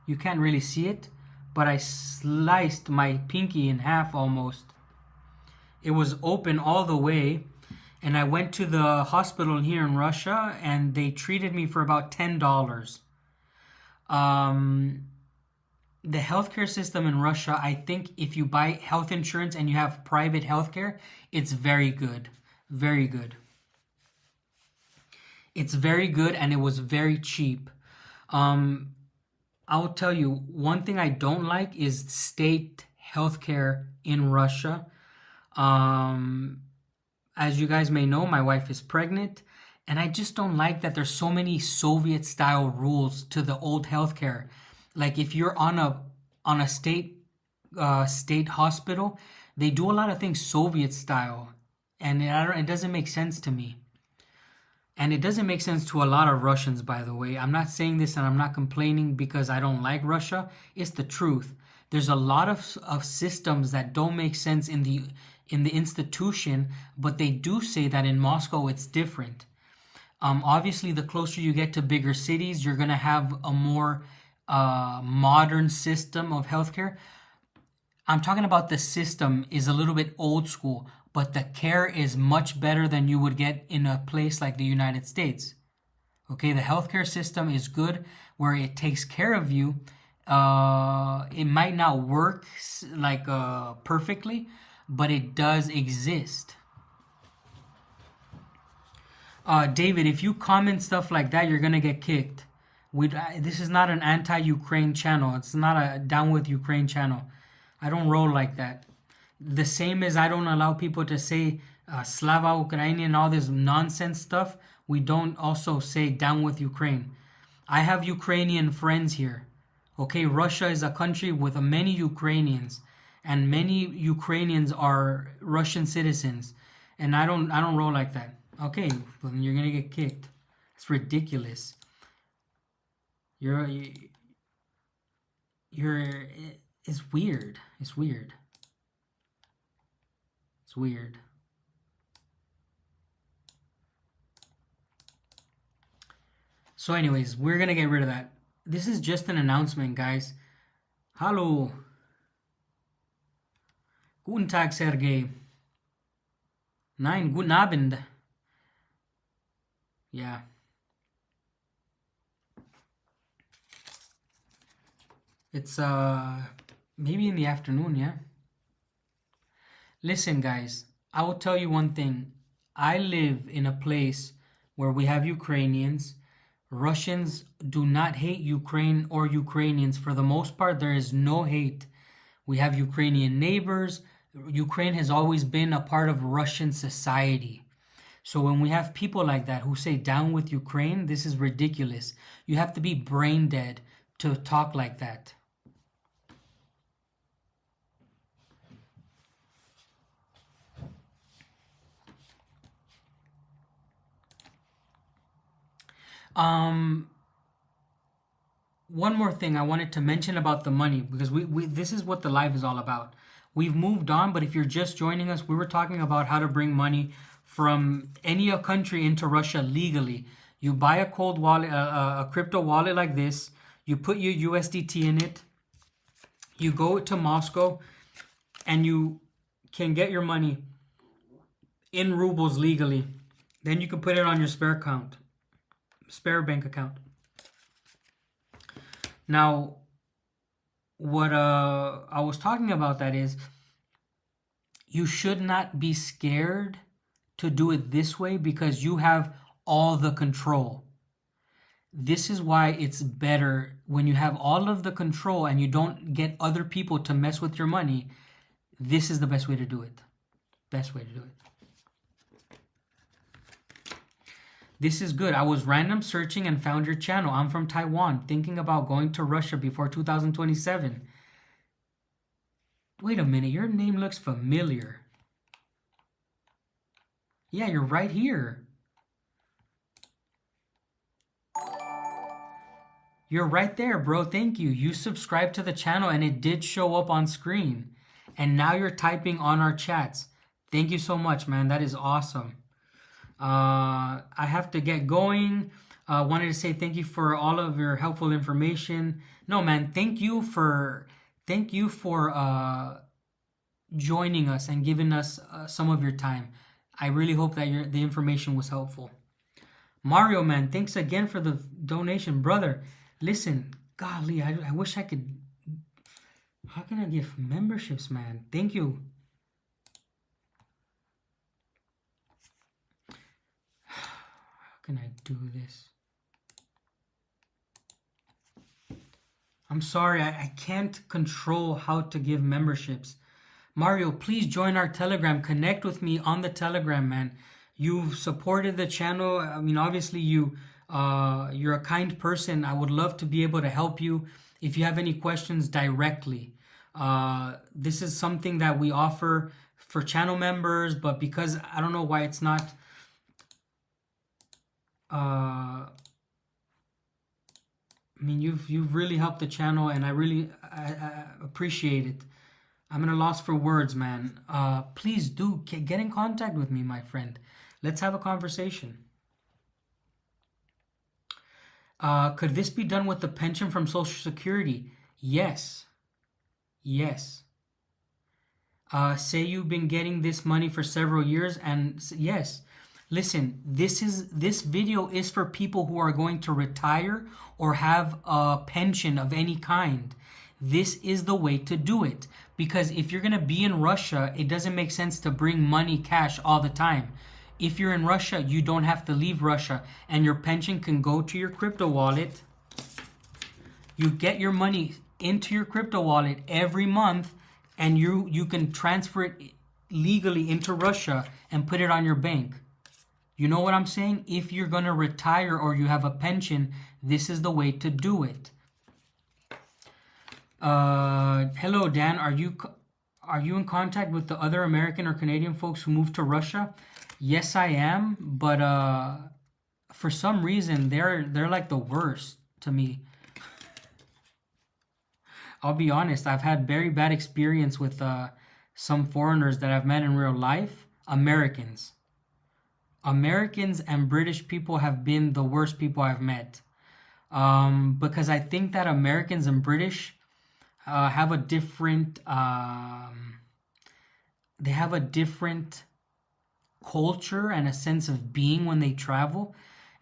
You can't really see it, but I sliced my pinky in half almost. It was open all the way, and I went to the hospital here in Russia, and they treated me for about $10. The healthcare system in Russia, I think if you buy health insurance and you have private healthcare, it's very good. Very good. It's very good, and it was very cheap. I'll tell you, one thing I don't like is state healthcare in Russia. As you guys may know, my wife is pregnant, and I just don't like that there's so many Soviet-style rules to the old healthcare. Like if you're on a state hospital, they do a lot of things Soviet style, and it doesn't make sense to me. And it doesn't make sense to a lot of Russians, by the way. I'm not saying this and I'm not complaining because I don't like Russia. It's the truth. There's a lot of systems that don't make sense in the institution, but they do say that in Moscow it's different. Obviously, the closer you get to bigger cities, you're going to have a more modern system of healthcare. I'm talking about the system is a little bit old school, but the care is much better than you would get in a place like the United States. Okay, the healthcare system is good where it takes care of you. It might not work like perfectly, but it does exist. David, if you comment stuff like that, you're gonna get kicked. This is not an anti-Ukraine channel. It's not a down with Ukraine channel. I don't roll like that. The same as I don't allow people to say Slava Ukraini and all this nonsense stuff. We don't also say down with Ukraine. I have Ukrainian friends here. Okay, Russia is a country with many Ukrainians, and many Ukrainians are Russian citizens, and I don't roll like that. Okay, well, then you're gonna get kicked. It's ridiculous. You're it's weird. It's weird. It's weird. So anyways, we're gonna get rid of that. This is just an announcement, guys. Hallo. Guten Tag, Sergey. Nein, guten Abend. Yeah. It's maybe in the afternoon, yeah. Listen, guys, I will tell you one thing. I live in a place where we have Ukrainians. Russians do not hate Ukraine or Ukrainians. For the most part, there is no hate. We have Ukrainian neighbors. Ukraine has always been a part of Russian society. So when we have people like that who say down with Ukraine, this is ridiculous. You have to be brain dead to talk like that. One more thing I wanted to mention about the money, because we this is what the live is all about. We've moved on, but if you're just joining us, we were talking about how to bring money from any country into Russia legally. You buy a cold wallet, a crypto wallet like this. You put your USDT in it. You go to Moscow, and you can get your money in rubles legally. Then you can put it on your spare bank account. Now, what I was talking about that is you should not be scared to do it this way because you have all the control. This is why it's better when you have all of the control and you don't get other people to mess with your money. This is the best way to do it. Best way to do it. This is good. I was random searching and found your channel. I'm from Taiwan, thinking about going to Russia before 2027. Wait a minute, your name looks familiar. Yeah, you're right here. You're right there, bro. Thank you. You subscribed to the channel and it did show up on screen. And now you're typing on our chats. Thank you so much, man. That is awesome. I have to get going. Wanted to say thank you for all of your helpful information. No, man, thank you for joining us and giving us some of your time. I really hope that the information was helpful. Mario, man, thanks again for the donation, brother. Listen, golly, I wish I could. How can I give memberships, man? Thank you. How can I do this? I'm sorry, I can't control how to give memberships. Mario, please join our Telegram. Connect with me on the Telegram, man. You've supported the channel. I mean, obviously, you're a kind person. I would love to be able to help you if you have any questions directly. This is something that we offer for channel members, but because I don't know why it's not I mean, you've really helped the channel, and I appreciate it. I'm at a loss for words, man. Please do get in contact with me, my friend. Let's have a conversation. Could this be done with the pension from Social Security? Yes. Yes. Say you've been getting this money for several years, and yes. Listen, this video is for people who are going to retire or have a pension of any kind. This is the way to do it. Because if you're going to be in Russia, it doesn't make sense to bring money cash all the time. If you're in Russia, you don't have to leave Russia, and your pension can go to your crypto wallet. You get your money into your crypto wallet every month, and you can transfer it legally into Russia and put it on your bank. You know what I'm saying? If you're going to retire or you have a pension, this is the way to do it. Hello, Dan. Are you in contact with the other American or Canadian folks who moved to Russia? Yes, I am, but for some reason they're like the worst to me. I'll be honest, I've had very bad experience with some foreigners that I've met in real life. Americans and British people have been the worst people I've met. Because I think that Americans and British have a different they have a different culture and a sense of being when they travel.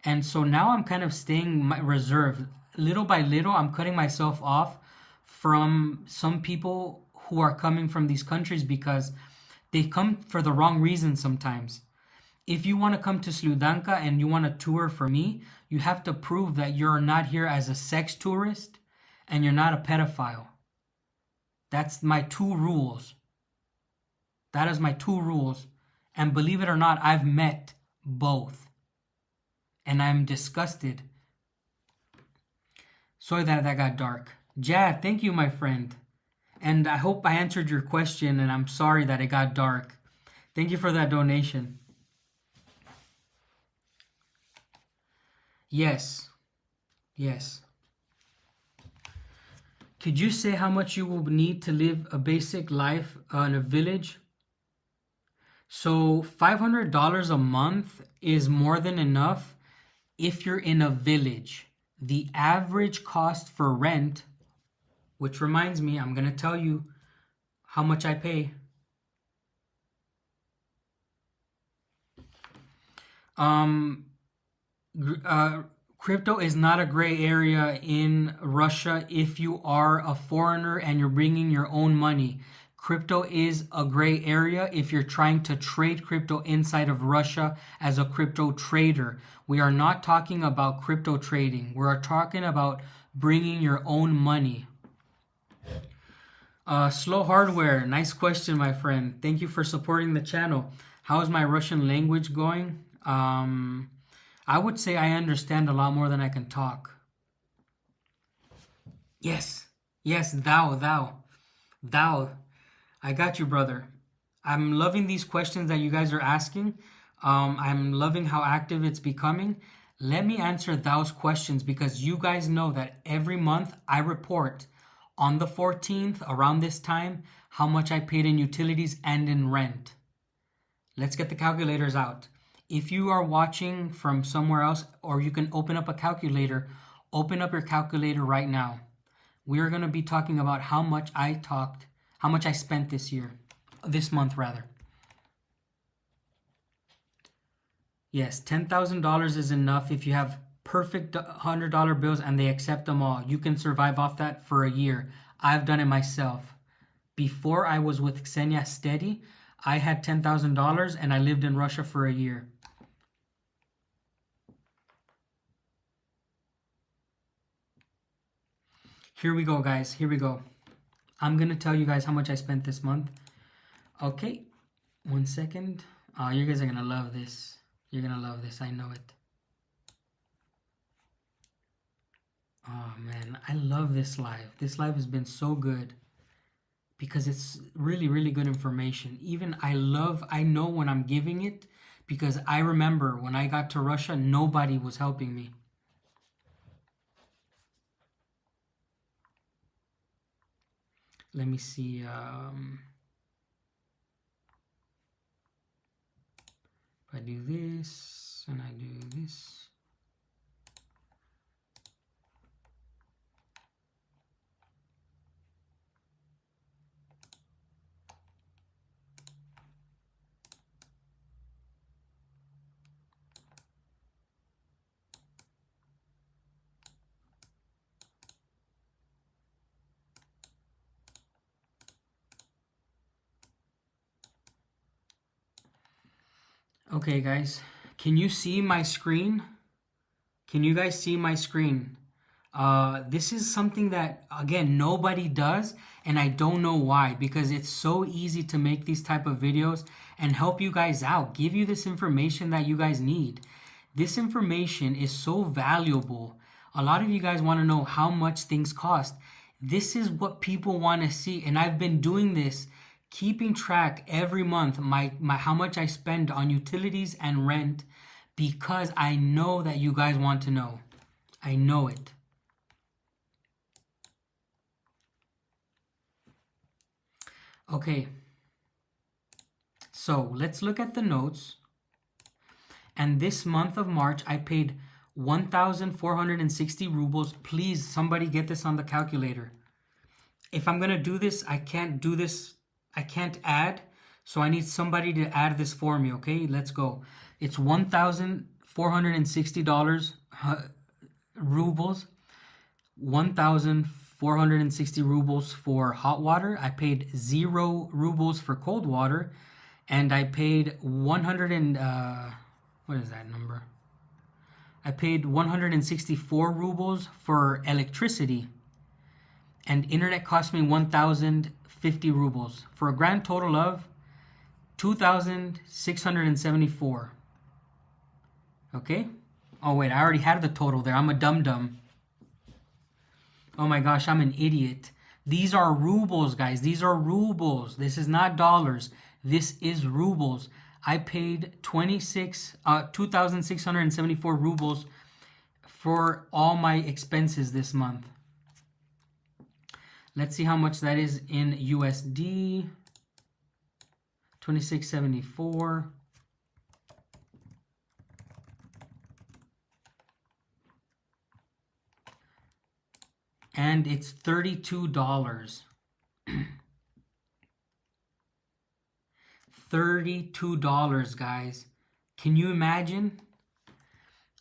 And so now I'm kind of staying reserved. Little by little, I'm cutting myself off from some people who are coming from these countries because they come for the wrong reasons sometimes. If you want to come to Sri Lanka and you want to tour for me, you have to prove that you're not here as a sex tourist and you're not a pedophile. That's my 2 rules. That is my 2 rules. And believe it or not, I've met both. And I'm disgusted. Sorry that got dark. Jad, thank you, my friend. And I hope I answered your question, and I'm sorry that it got dark. Thank you for that donation. Yes. Yes. Could you say how much you will need to live a basic life in a village? So $500 a month is more than enough if you're in a village. The average cost for rent, which reminds me, I'm going to tell you how much I pay. Um, Crypto is not a gray area in Russia if you are a foreigner and you're bringing your own money. Crypto is a gray area if you're trying to trade crypto inside of Russia as a crypto trader. We are not talking about crypto trading. We are talking about bringing your own money. Slow hardware. Nice question, my friend. Thank you for supporting the channel. How is my Russian language going? I would say I understand a lot more than I can talk. Yes. Yes, thou. I got you, brother. I'm loving these questions that you guys are asking. I'm loving how active it's becoming. Let me answer those questions because you guys know that every month I report on the 14th around this time how much I paid in utilities and in rent. Let's get the calculators out. If you are watching from somewhere else, or you can open up a calculator, open up your calculator right now. We are going to be talking about how much I spent this month rather. Yes, $10,000 is enough if you have perfect $100 bills and they accept them all. You can survive off that for a year. I've done it myself. Before I was with Ksenia Steady, I had $10,000 and I lived in Russia for a year. Here we go, guys. Here we go. I'm going to tell you guys how much I spent this month. Okay, 1 second. Oh, you guys are going to love this. You're going to love this. I know it. Oh, man. I love this live. This live has been so good because it's really, really good information. Even I know when I'm giving it because I remember when I got to Russia, nobody was helping me. Let me see. If I do this and I do this. Okay, guys, can you see my screen? Can you guys see my screen? This is something that, again, nobody does, and I don't know why, because it's so easy to make these type of videos and help you guys out, give you this information that you guys need. This information is so valuable. A lot of you guys want to know how much things cost. This is what people want to see, and I've been doing this, keeping track every month my how much I spend on utilities and rent because I know that you guys want to know. I know it. Okay. So let's look at the notes. And this month of March, I paid 1,460 rubles. Please, somebody get this on the calculator. If I'm going to do this, I can't do this. I can't add. So I need somebody to add this for me, okay? Let's go. It's $1,460 rubles. 1,460 rubles for hot water. I paid 0 rubles for cold water. And I paid 100 and... what is that number? I paid 164 rubles for electricity. And internet cost me 1,050 rubles for a grand total of 2,674. Okay? Oh wait, I already had the total there. I'm a dum-dum. Oh my gosh, I'm an idiot. These are rubles, guys. These are rubles. This is not dollars. This is rubles. I paid 2,674 rubles for all my expenses this month. Let's see how much that is in USD. 2674. And it's $32. $32, guys. Can you imagine?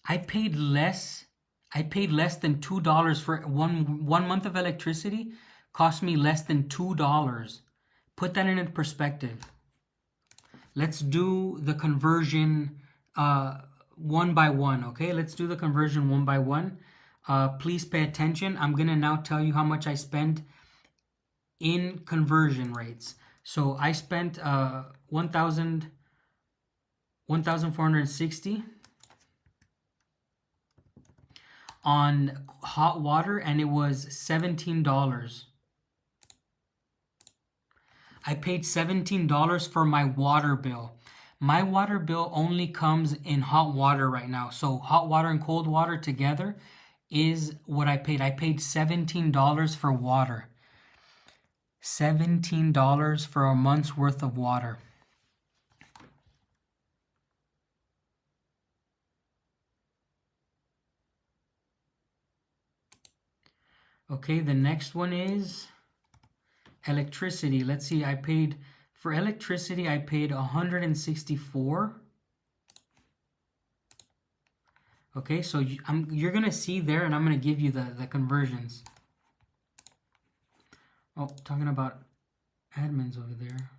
I paid less. I paid less than $2 for one month of electricity. Cost me less than $2. Put that in perspective. Let's do the conversion one by one. Okay, let's do the conversion one by one. Please pay attention. I'm gonna now tell you how much I spent in conversion rates. So I spent 1,460 on hot water, and it was $17. I paid $17 for my water bill. My water bill only comes in hot water right now. So hot water and cold water together is what I paid. I paid $17 for water. $17 for a month's worth of water. Okay, the next one is electricity. Let's see, for electricity, I paid 164. Okay, so you're going to see there, and I'm going to give you the conversions. Oh, talking about admins over there.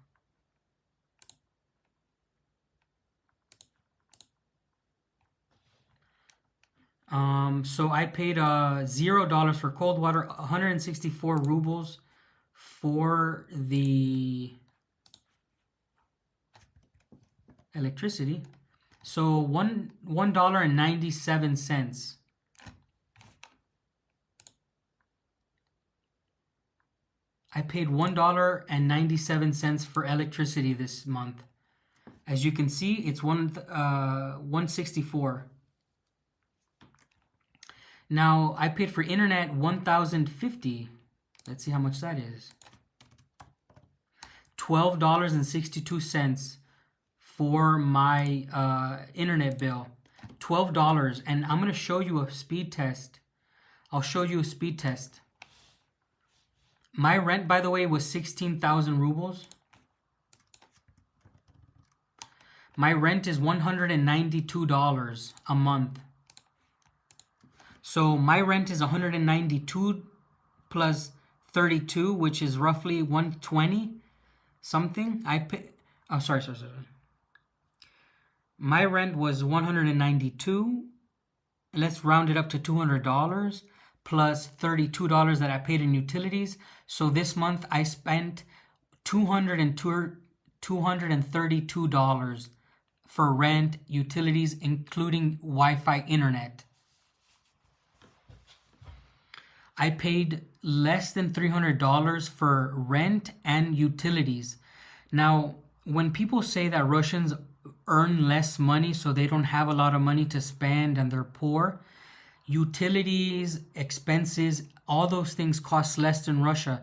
So I paid $0 for cold water, 164 rubles for the electricity. So $1.97. I paid $1.97 for electricity this month. As you can see, it's 164. Now I paid for internet 1,050. Let's see how much that is. $12.62 for my internet bill. $12, and I'm gonna show you a speed test. I'll show you a speed test. My rent, by the way, was 16,000 rubles. My rent is $192 a month. So my rent is 192 plus 32, which is roughly 120 something. I pay. Oh, sorry. My rent was 192. Let's round it up to $200 plus $32 that I paid in utilities. So this month I spent $232 for rent, utilities, including Wi-Fi internet. I paid less than $300 for rent and utilities. Now, when people say that Russians earn less money so they don't have a lot of money to spend and they're poor, utilities, expenses, all those things cost less than Russia.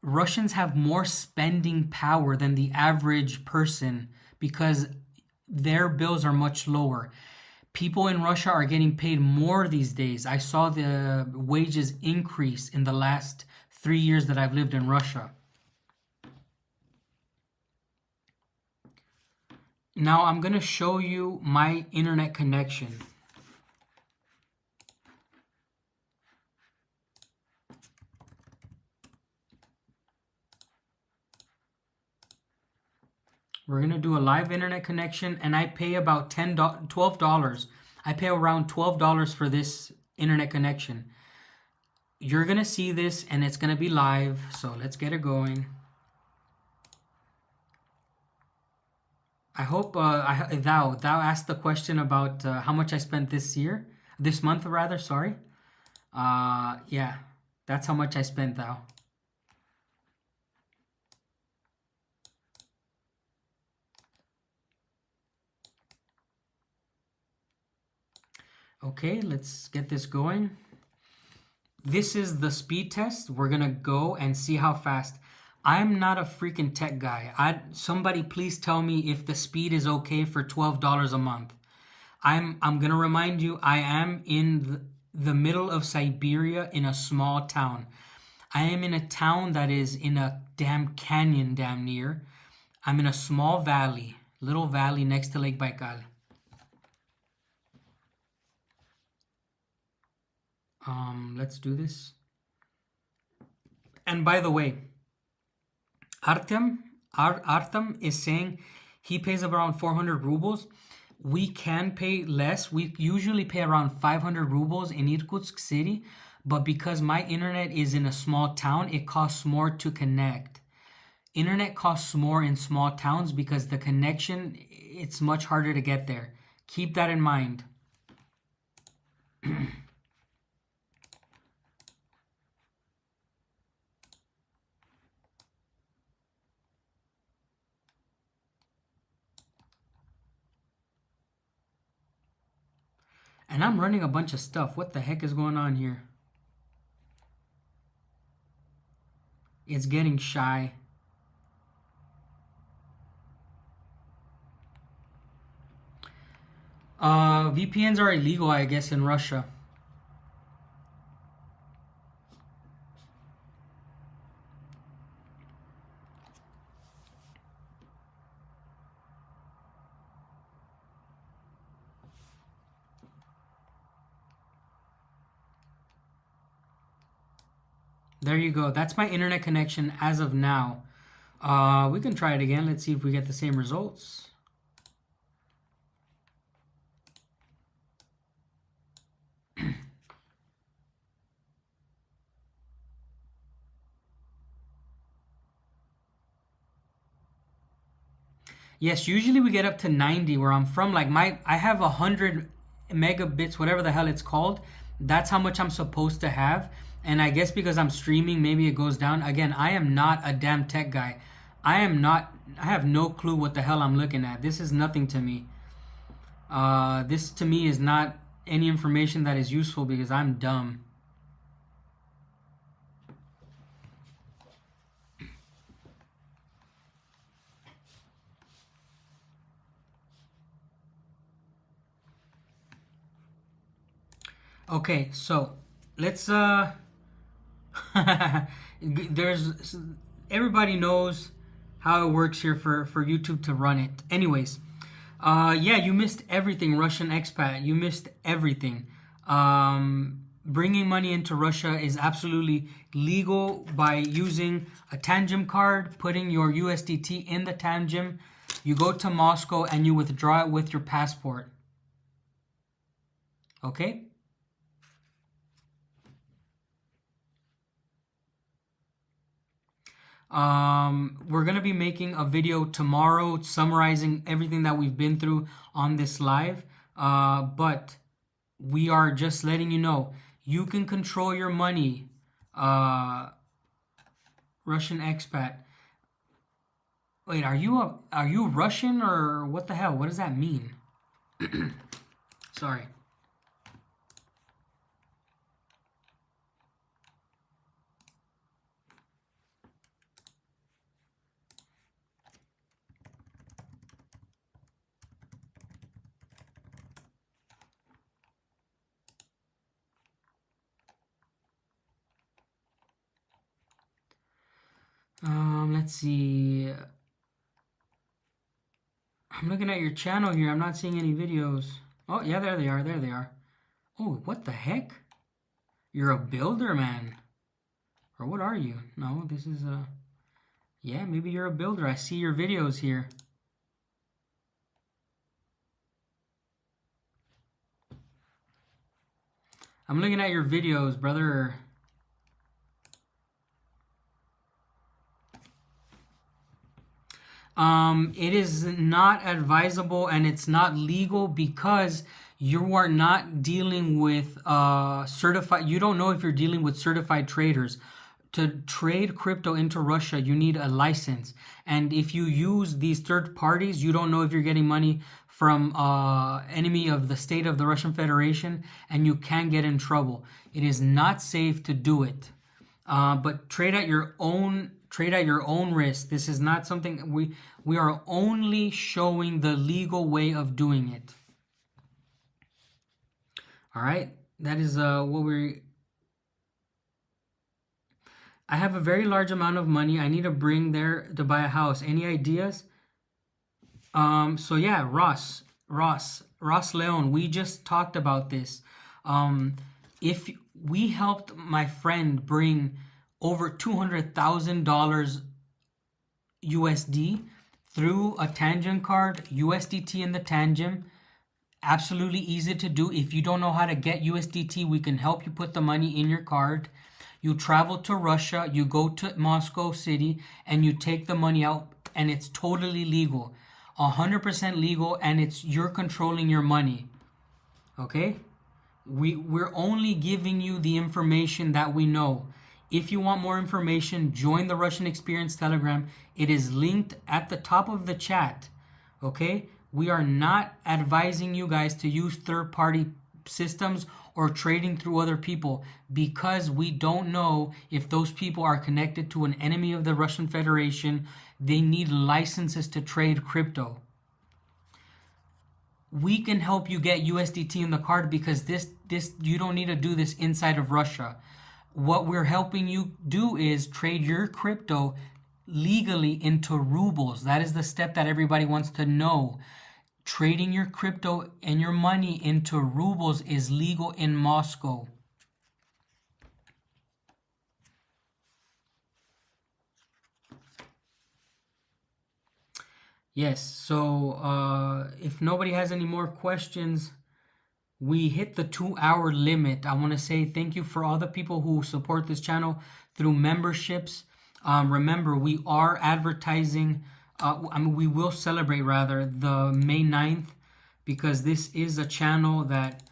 Russians have more spending power than the average person because their bills are much lower. People in Russia are getting paid more these days. I saw the wages increase in the last 3 years that I've lived in Russia. Now I'm going to show you my internet connection. We're going to do a live internet connection, and I pay about $12. I pay around $12 for this internet connection. You're going to see this, and it's going to be live, so let's get it going. I hope thou asked the question about how much I spent this month, sorry. Yeah, that's how much I spent, thou. Okay, let's get this going. This is the speed test. We're gonna go and see how fast. I'm not a freaking tech guy. Somebody please tell me if the speed is okay for $12 a month. I'm gonna remind you, I am in the middle of Siberia in a small town. I am in a town that is in a damn canyon damn near. I'm in a small valley, little valley next to Lake Baikal. Let's do this. And by the way, Artem is saying he pays around 400 rubles. We can pay less. We usually pay around 500 rubles in Irkutsk city, but because my internet is in a small town, it costs more to connect. Internet costs more in small towns because the connection, it's much harder to get there. Keep that in mind. And I'm running a bunch of stuff. What the heck is going on here? It's getting shy. VPNs are illegal, I guess, in Russia. There you go. That's my internet connection as of now. We can try it again. Let's see if we get the same results. Yes, usually we get up to 90 where I'm from. Like I have 100 megabits, whatever the hell it's called. That's how much I'm supposed to have. And I guess because I'm streaming, maybe it goes down. Again, I am not a damn tech guy. I have no clue what the hell I'm looking at. This is nothing to me. This to me is not any information that is useful because I'm dumb. Okay, so let's there's everybody knows how it works here for YouTube to run it. Anyways, yeah, you missed everything, Russian expat. You missed everything. Bringing money into Russia is absolutely legal by using a Tangem card, putting your USDT in the Tangem. You go to Moscow and you withdraw it with your passport. Okay? We're going to be making a video tomorrow summarizing everything that we've been through on this live. But we are just letting you know, you can control your money. Russian expat. Wait, are you Russian or what the hell? What does that mean? Sorry. Let's see. I'm looking at your channel here. I'm not seeing any videos. Oh, yeah, there they are. There they are. Oh, what the heck? You're a builder, man. Or what are you? No, this is a... Yeah, maybe you're a builder. I see your videos here. I'm looking at your videos, brother. It is not advisable and it's not legal because you are not dealing with certified. You don't know if you're dealing with certified traders. To trade crypto into Russia, you need a license. And if you use these third parties, you don't know if you're getting money from enemy of the state of the Russian Federation, and you can get in trouble. It is not safe to do it. But trade at your own risk. This is not something we are only showing the legal way of doing it. All right, that is what we're. I have a very large amount of money. I need to bring there to buy a house. Any ideas? So yeah, Ross Leon. We just talked about this. If we helped my friend bring over $200,000 USD through a Tangent card, USDT in the Tangent. Absolutely easy to do. If you don't know how to get USDT, we can help you put the money in your card. You travel to Russia, you go to Moscow City, and you take the money out, and it's totally legal. 100% legal, and you're controlling your money. Okay? We're only giving you the information that we know. If you want more information, join the Russian Experience Telegram. It is linked at the top of the chat. Okay? We are not advising you guys to use third-party systems or trading through other people, because we don't know if those people are connected to an enemy of the Russian Federation. They need licenses to trade crypto. We can help you get USDT in the card, because this you don't need to do this inside of Russia. What we're helping you do is trade your crypto legally into rubles. That is the step that everybody wants to know. Trading your crypto and your money into rubles is legal in Moscow. Yes, so if nobody has any more questions, we hit the 2-hour limit. I want to say thank you for all the people who support this channel through memberships. Remember, we are advertising, we will celebrate rather the May 9th, because this is a channel that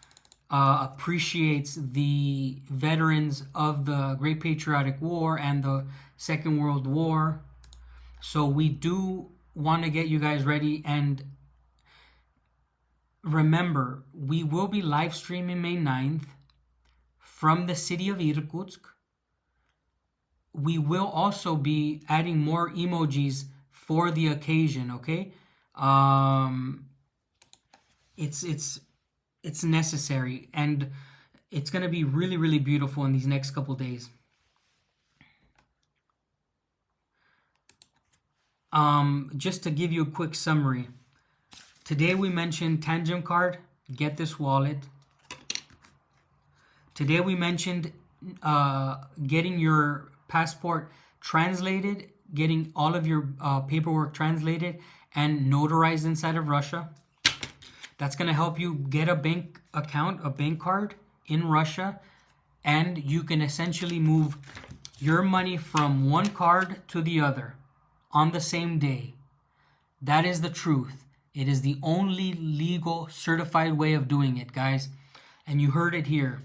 appreciates the veterans of the Great Patriotic War and the Second World War. So we do want to get you guys ready, and remember, we will be live streaming May 9th from the city of Irkutsk. We will also be adding more emojis for the occasion, okay? It's necessary, and it's going to be really, really beautiful in these next couple days. Just to give you a quick summary. Today we mentioned Tangent Card, get this wallet. Today we mentioned getting your passport translated, getting all of your paperwork translated and notarized inside of Russia. That's going to help you get a bank account, a bank card in Russia, and you can essentially move your money from one card to the other on the same day. That is the truth. It is the only legal certified way of doing it, guys. And you heard it here.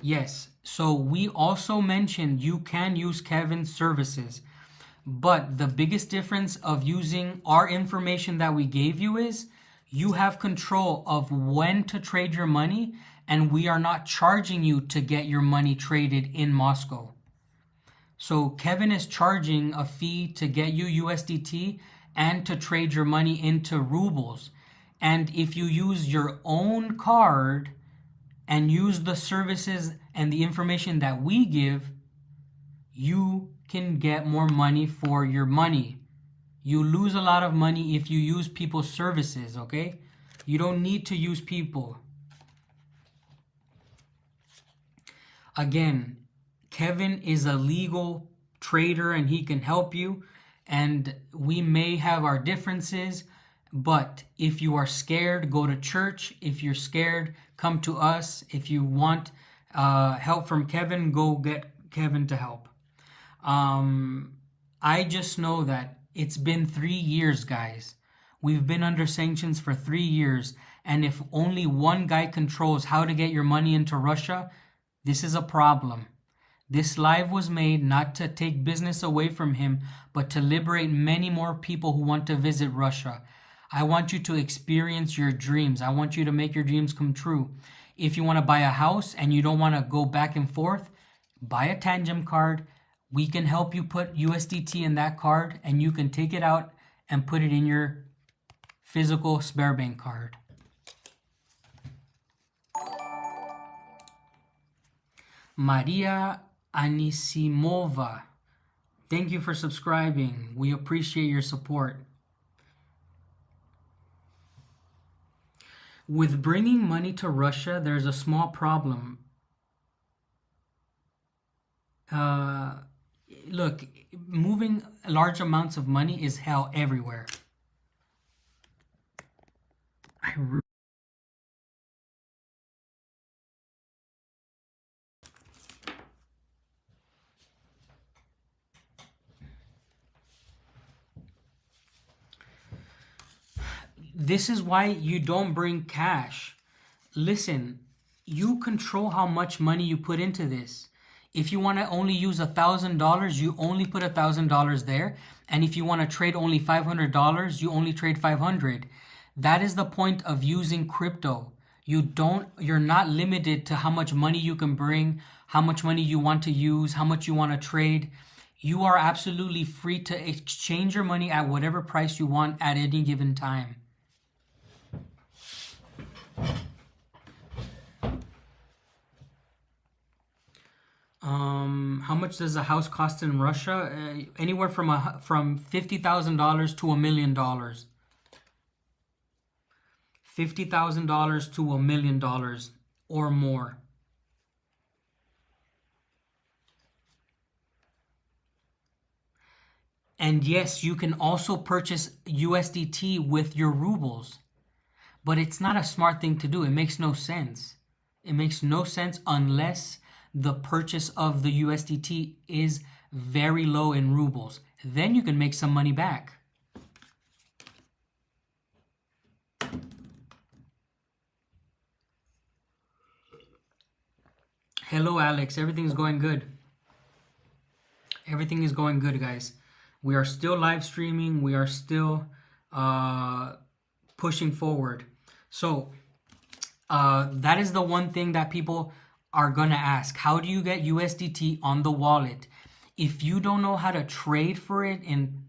Yes, so we also mentioned you can use Kevin's services. But the biggest difference of using our information that we gave you is you have control of when to trade your money, and we are not charging you to get your money traded in Moscow. So Kevin is charging a fee to get you USDT and to trade your money into rubles. And if you use your own card and use the services and the information that we give, you can get more money for your money. You lose a lot of money if you use people's services, okay? You don't need to use people. Again, Kevin is a legal trader and he can help you, and we may have our differences, but if you are scared, go to church. If you're scared, come to us. If you want help from Kevin, go get Kevin to help. I just know that it's been 3 years, guys. We've been under sanctions for 3 years, and if only one guy controls how to get your money into Russia, this is a problem. This live was made not to take business away from him, but to liberate many more people who want to visit Russia. I want you to experience your dreams. I want you to make your dreams come true. If you want to buy a house and you don't want to go back and forth, buy a Tangent card. We can help you put USDT in that card, and you can take it out and put it in your physical Sberbank card. Maria Anisimova, thank you for subscribing. We appreciate your support. With bringing money to Russia, there's a small problem. Uh, Look, moving large amounts of money is hell everywhere. I re- This is why you don't bring cash. Listen, you control how much money you put into this. If you want to only use $1,000, you only put $1,000 there. And if you want to trade only $500, you only trade 500. That is the point of using crypto. You're not limited to how much money you can bring, how much money you want to use, how much you want to trade. You are absolutely free to exchange your money at whatever price you want at any given time. How much does a house cost in Russia? Anywhere from $50,000 to $1 million. $50,000 to $1 million or more. And yes, you can also purchase USDT with your rubles, but it's not a smart thing to do. It makes no sense. It makes no sense unless the purchase of the USDT is very low in rubles. Then you can make some money back. Hello, Alex. Everything's going good. Everything is going good, guys. We are still live streaming. We are still pushing forward. So that is the one thing that people are gonna ask. How do you get USDT on the wallet? If you don't know how to trade for it in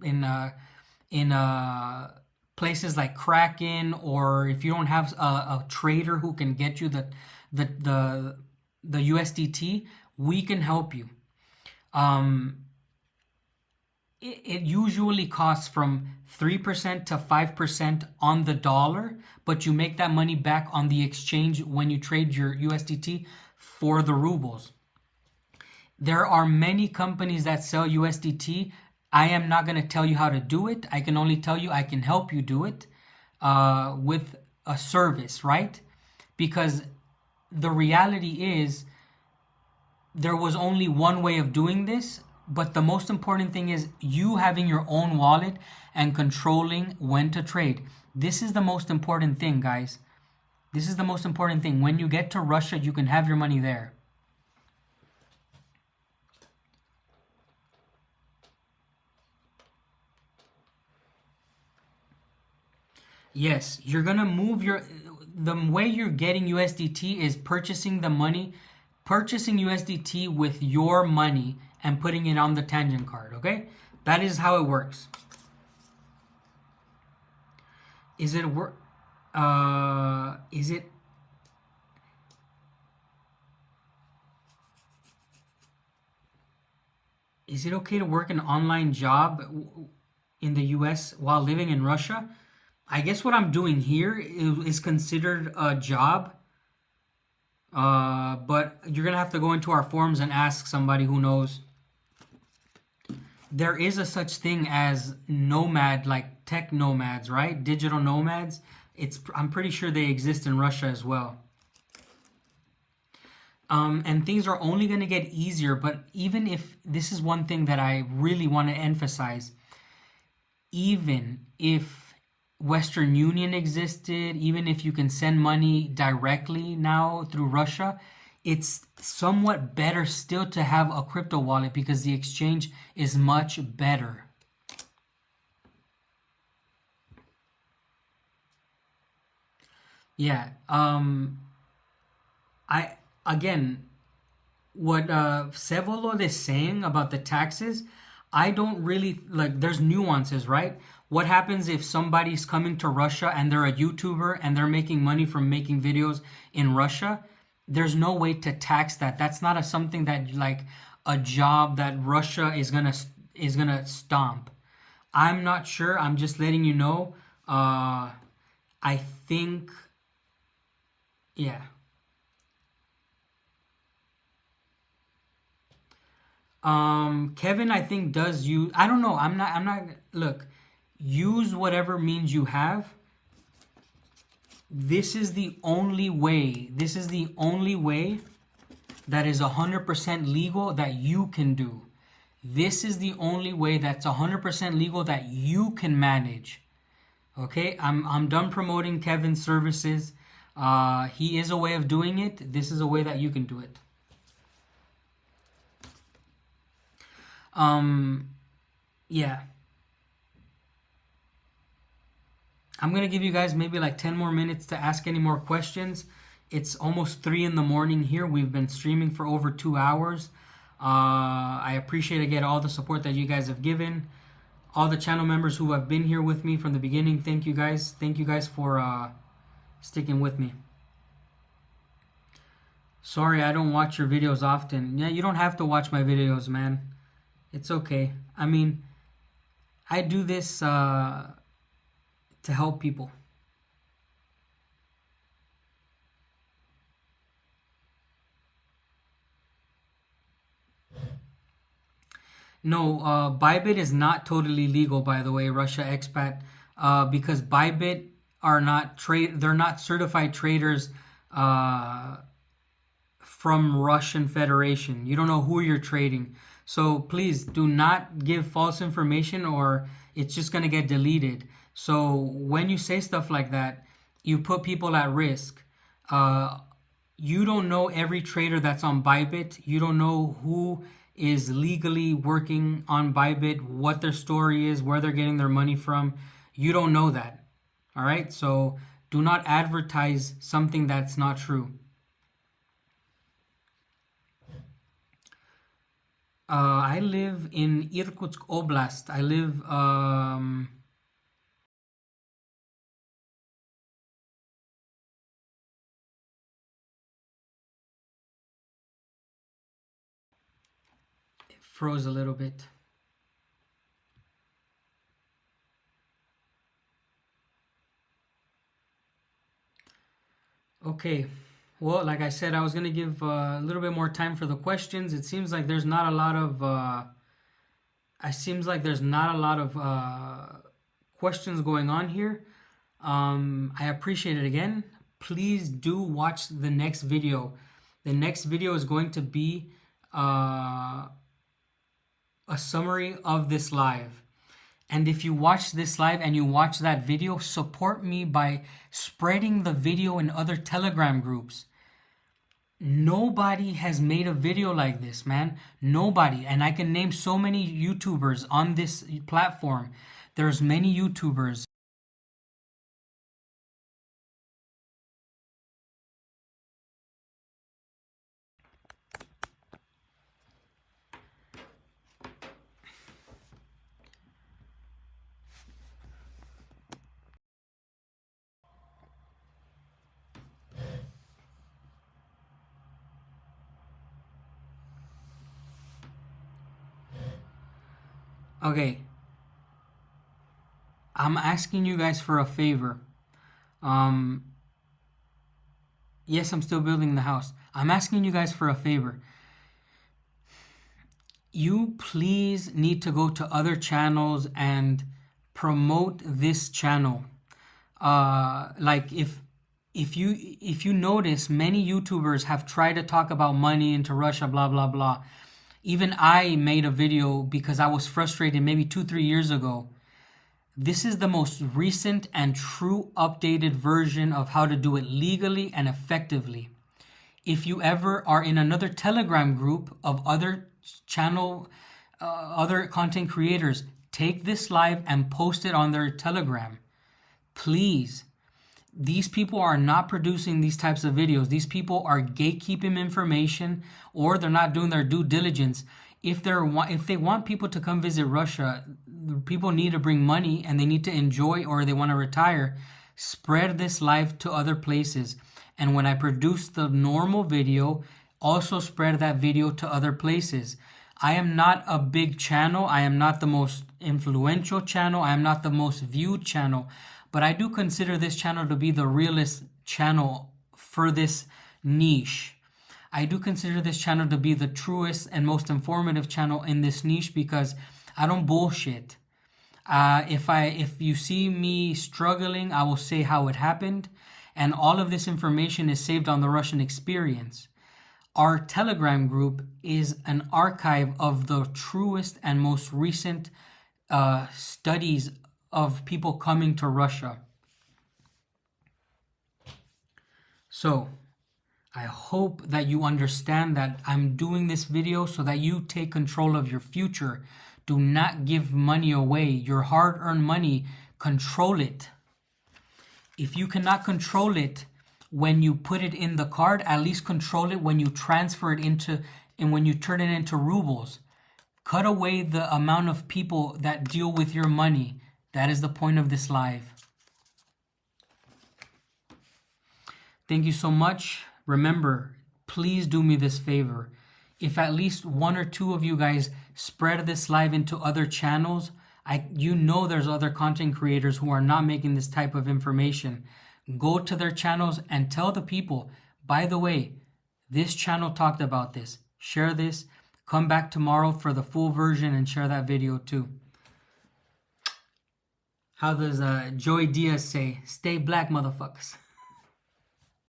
places like Kraken, or if you don't have a trader who can get you the USDT, we can help you. It usually costs from 3% to 5% on the dollar, but you make that money back on the exchange when you trade your USDT for the rubles. There are many companies that sell USDT. I am not going to tell you how to do it. I can only tell you I can help you do it with a service, right? Because the reality is there was only one way of doing this, but the most important thing is you having your own wallet and controlling when to trade. This is the most important thing, guys. This is the most important thing. When you get to Russia, you can have your money there. Yes, you're gonna move the way you're getting USDT is purchasing USDT with your money and putting it on the tangent card, okay? That is how it works. Is it work? Is it? Is it okay to work an online job in the US while living in Russia? I guess what I'm doing here is considered a job, but you're gonna have to go into our forums and ask somebody who knows. There is a such thing as nomad, like tech nomads, right? Digital nomads. I'm pretty sure they exist in Russia as well. And things are only going to get easier, but even if this is one thing that I really want to emphasize, even if Western Union existed, even if you can send money directly now through Russia, it's somewhat better still to have a crypto wallet because the exchange is much better. Yeah. I again, what Sevolod is saying about the taxes, I don't really like. There's nuances, right? What happens if somebody's coming to Russia and they're a YouTuber and they're making money from making videos in Russia? There's no way to tax that. That's not something that like a job that Russia is gonna stomp. I'm not sure. I'm just letting you know. I think Yeah. Kevin, I think does use. I don't know. I'm not. Look, use whatever means you have. This is the only way. This is the only way that is 100% legal that you can do. This is the only way that's 100% legal that you can manage. Okay, I'm done promoting Kevin's services. He is a way of doing it. This is a way that you can do it. Um, yeah. I'm gonna give you guys maybe like 10 more minutes to ask any more questions. It's almost 3 in the morning here. We've been streaming for over 2 hours. I appreciate again all the support that you guys have given. All the channel members who have been here with me from the beginning, thank you guys. Thank you guys for sticking with me. Sorry, I don't watch your videos often. Yeah, you don't have to watch my videos, man. It's okay. I mean, I do this to help people. No, Bybit is not totally legal, by the way, Russia expat, because Bybit are not trade. They're not certified traders uh, from Russian Federation. You don't know who you're trading, so please do not give false information, or it's just gonna get deleted. So when you say stuff like that, you put people at risk. Uh, you don't know every trader that's on Bybit. You don't know who is legally working on Bybit, what their story is, where they're getting their money from. You don't know that. All right? So do not advertise something that's not true. I live in Irkutsk Oblast. I live it froze a little bit. Okay. Well, like I said, I was gonna give a little bit more time for the questions. It seems like there's not a lot of questions going on here. I appreciate it again. Please do watch the next video. The next video is going to be uh, a summary of this live. And if you watch this live and you watch that video, support me by spreading the video in other Telegram groups. Nobody has made a video like this, man. Nobody. And I can name so many YouTubers on this platform. There's many YouTubers. Okay. I'm asking you guys for a favor. Um, yes, I'm still building the house. I'm asking you guys for a favor. You please need to go to other channels and promote this channel. Like if you notice, many YouTubers have tried to talk about money into Russia, blah blah blah. Even I made a video because I was frustrated maybe 2-3 years ago. This is the most recent and true updated version of how to do it legally and effectively. If you ever are in another Telegram group of other content creators, take this live and post it on their Telegram. Please. These people are not producing these types of videos. These people are gatekeeping information, or they're not doing their due diligence. If they want people to come visit Russia, people need to bring money and they need to enjoy, or they want to retire. Spread this live to other places. And when I produce the normal video, also spread that video to other places. I am not a big channel. I am not the most influential channel. I am not the most viewed channel. But I do consider this channel to be the realest channel for this niche. I do consider this channel to be the truest and most informative channel in this niche because I don't bullshit. If you see me struggling, I will say how it happened, and all of this information is saved on the Russian Experience. Our Telegram group is an archive of the truest and most recent studies of people coming to Russia. So, I hope that you understand that I'm doing this video so that you take control of your future. Do not give money away. Your hard-earned money, control it. If you cannot control it when you put it in the card, at least control it when you transfer it into, and when you turn it into rubles. Cut away the amount of people that deal with your money. That is the point of this live. Thank you so much. Remember, please do me this favor. If at least one or two of you guys spread this live into other channels, you know there's other content creators who are not making this type of information. Go to their channels and tell the people, by the way, this channel talked about this. Share this. Come back tomorrow for the full version and share that video too. How does Joey Diaz say? Stay black, motherfuckers.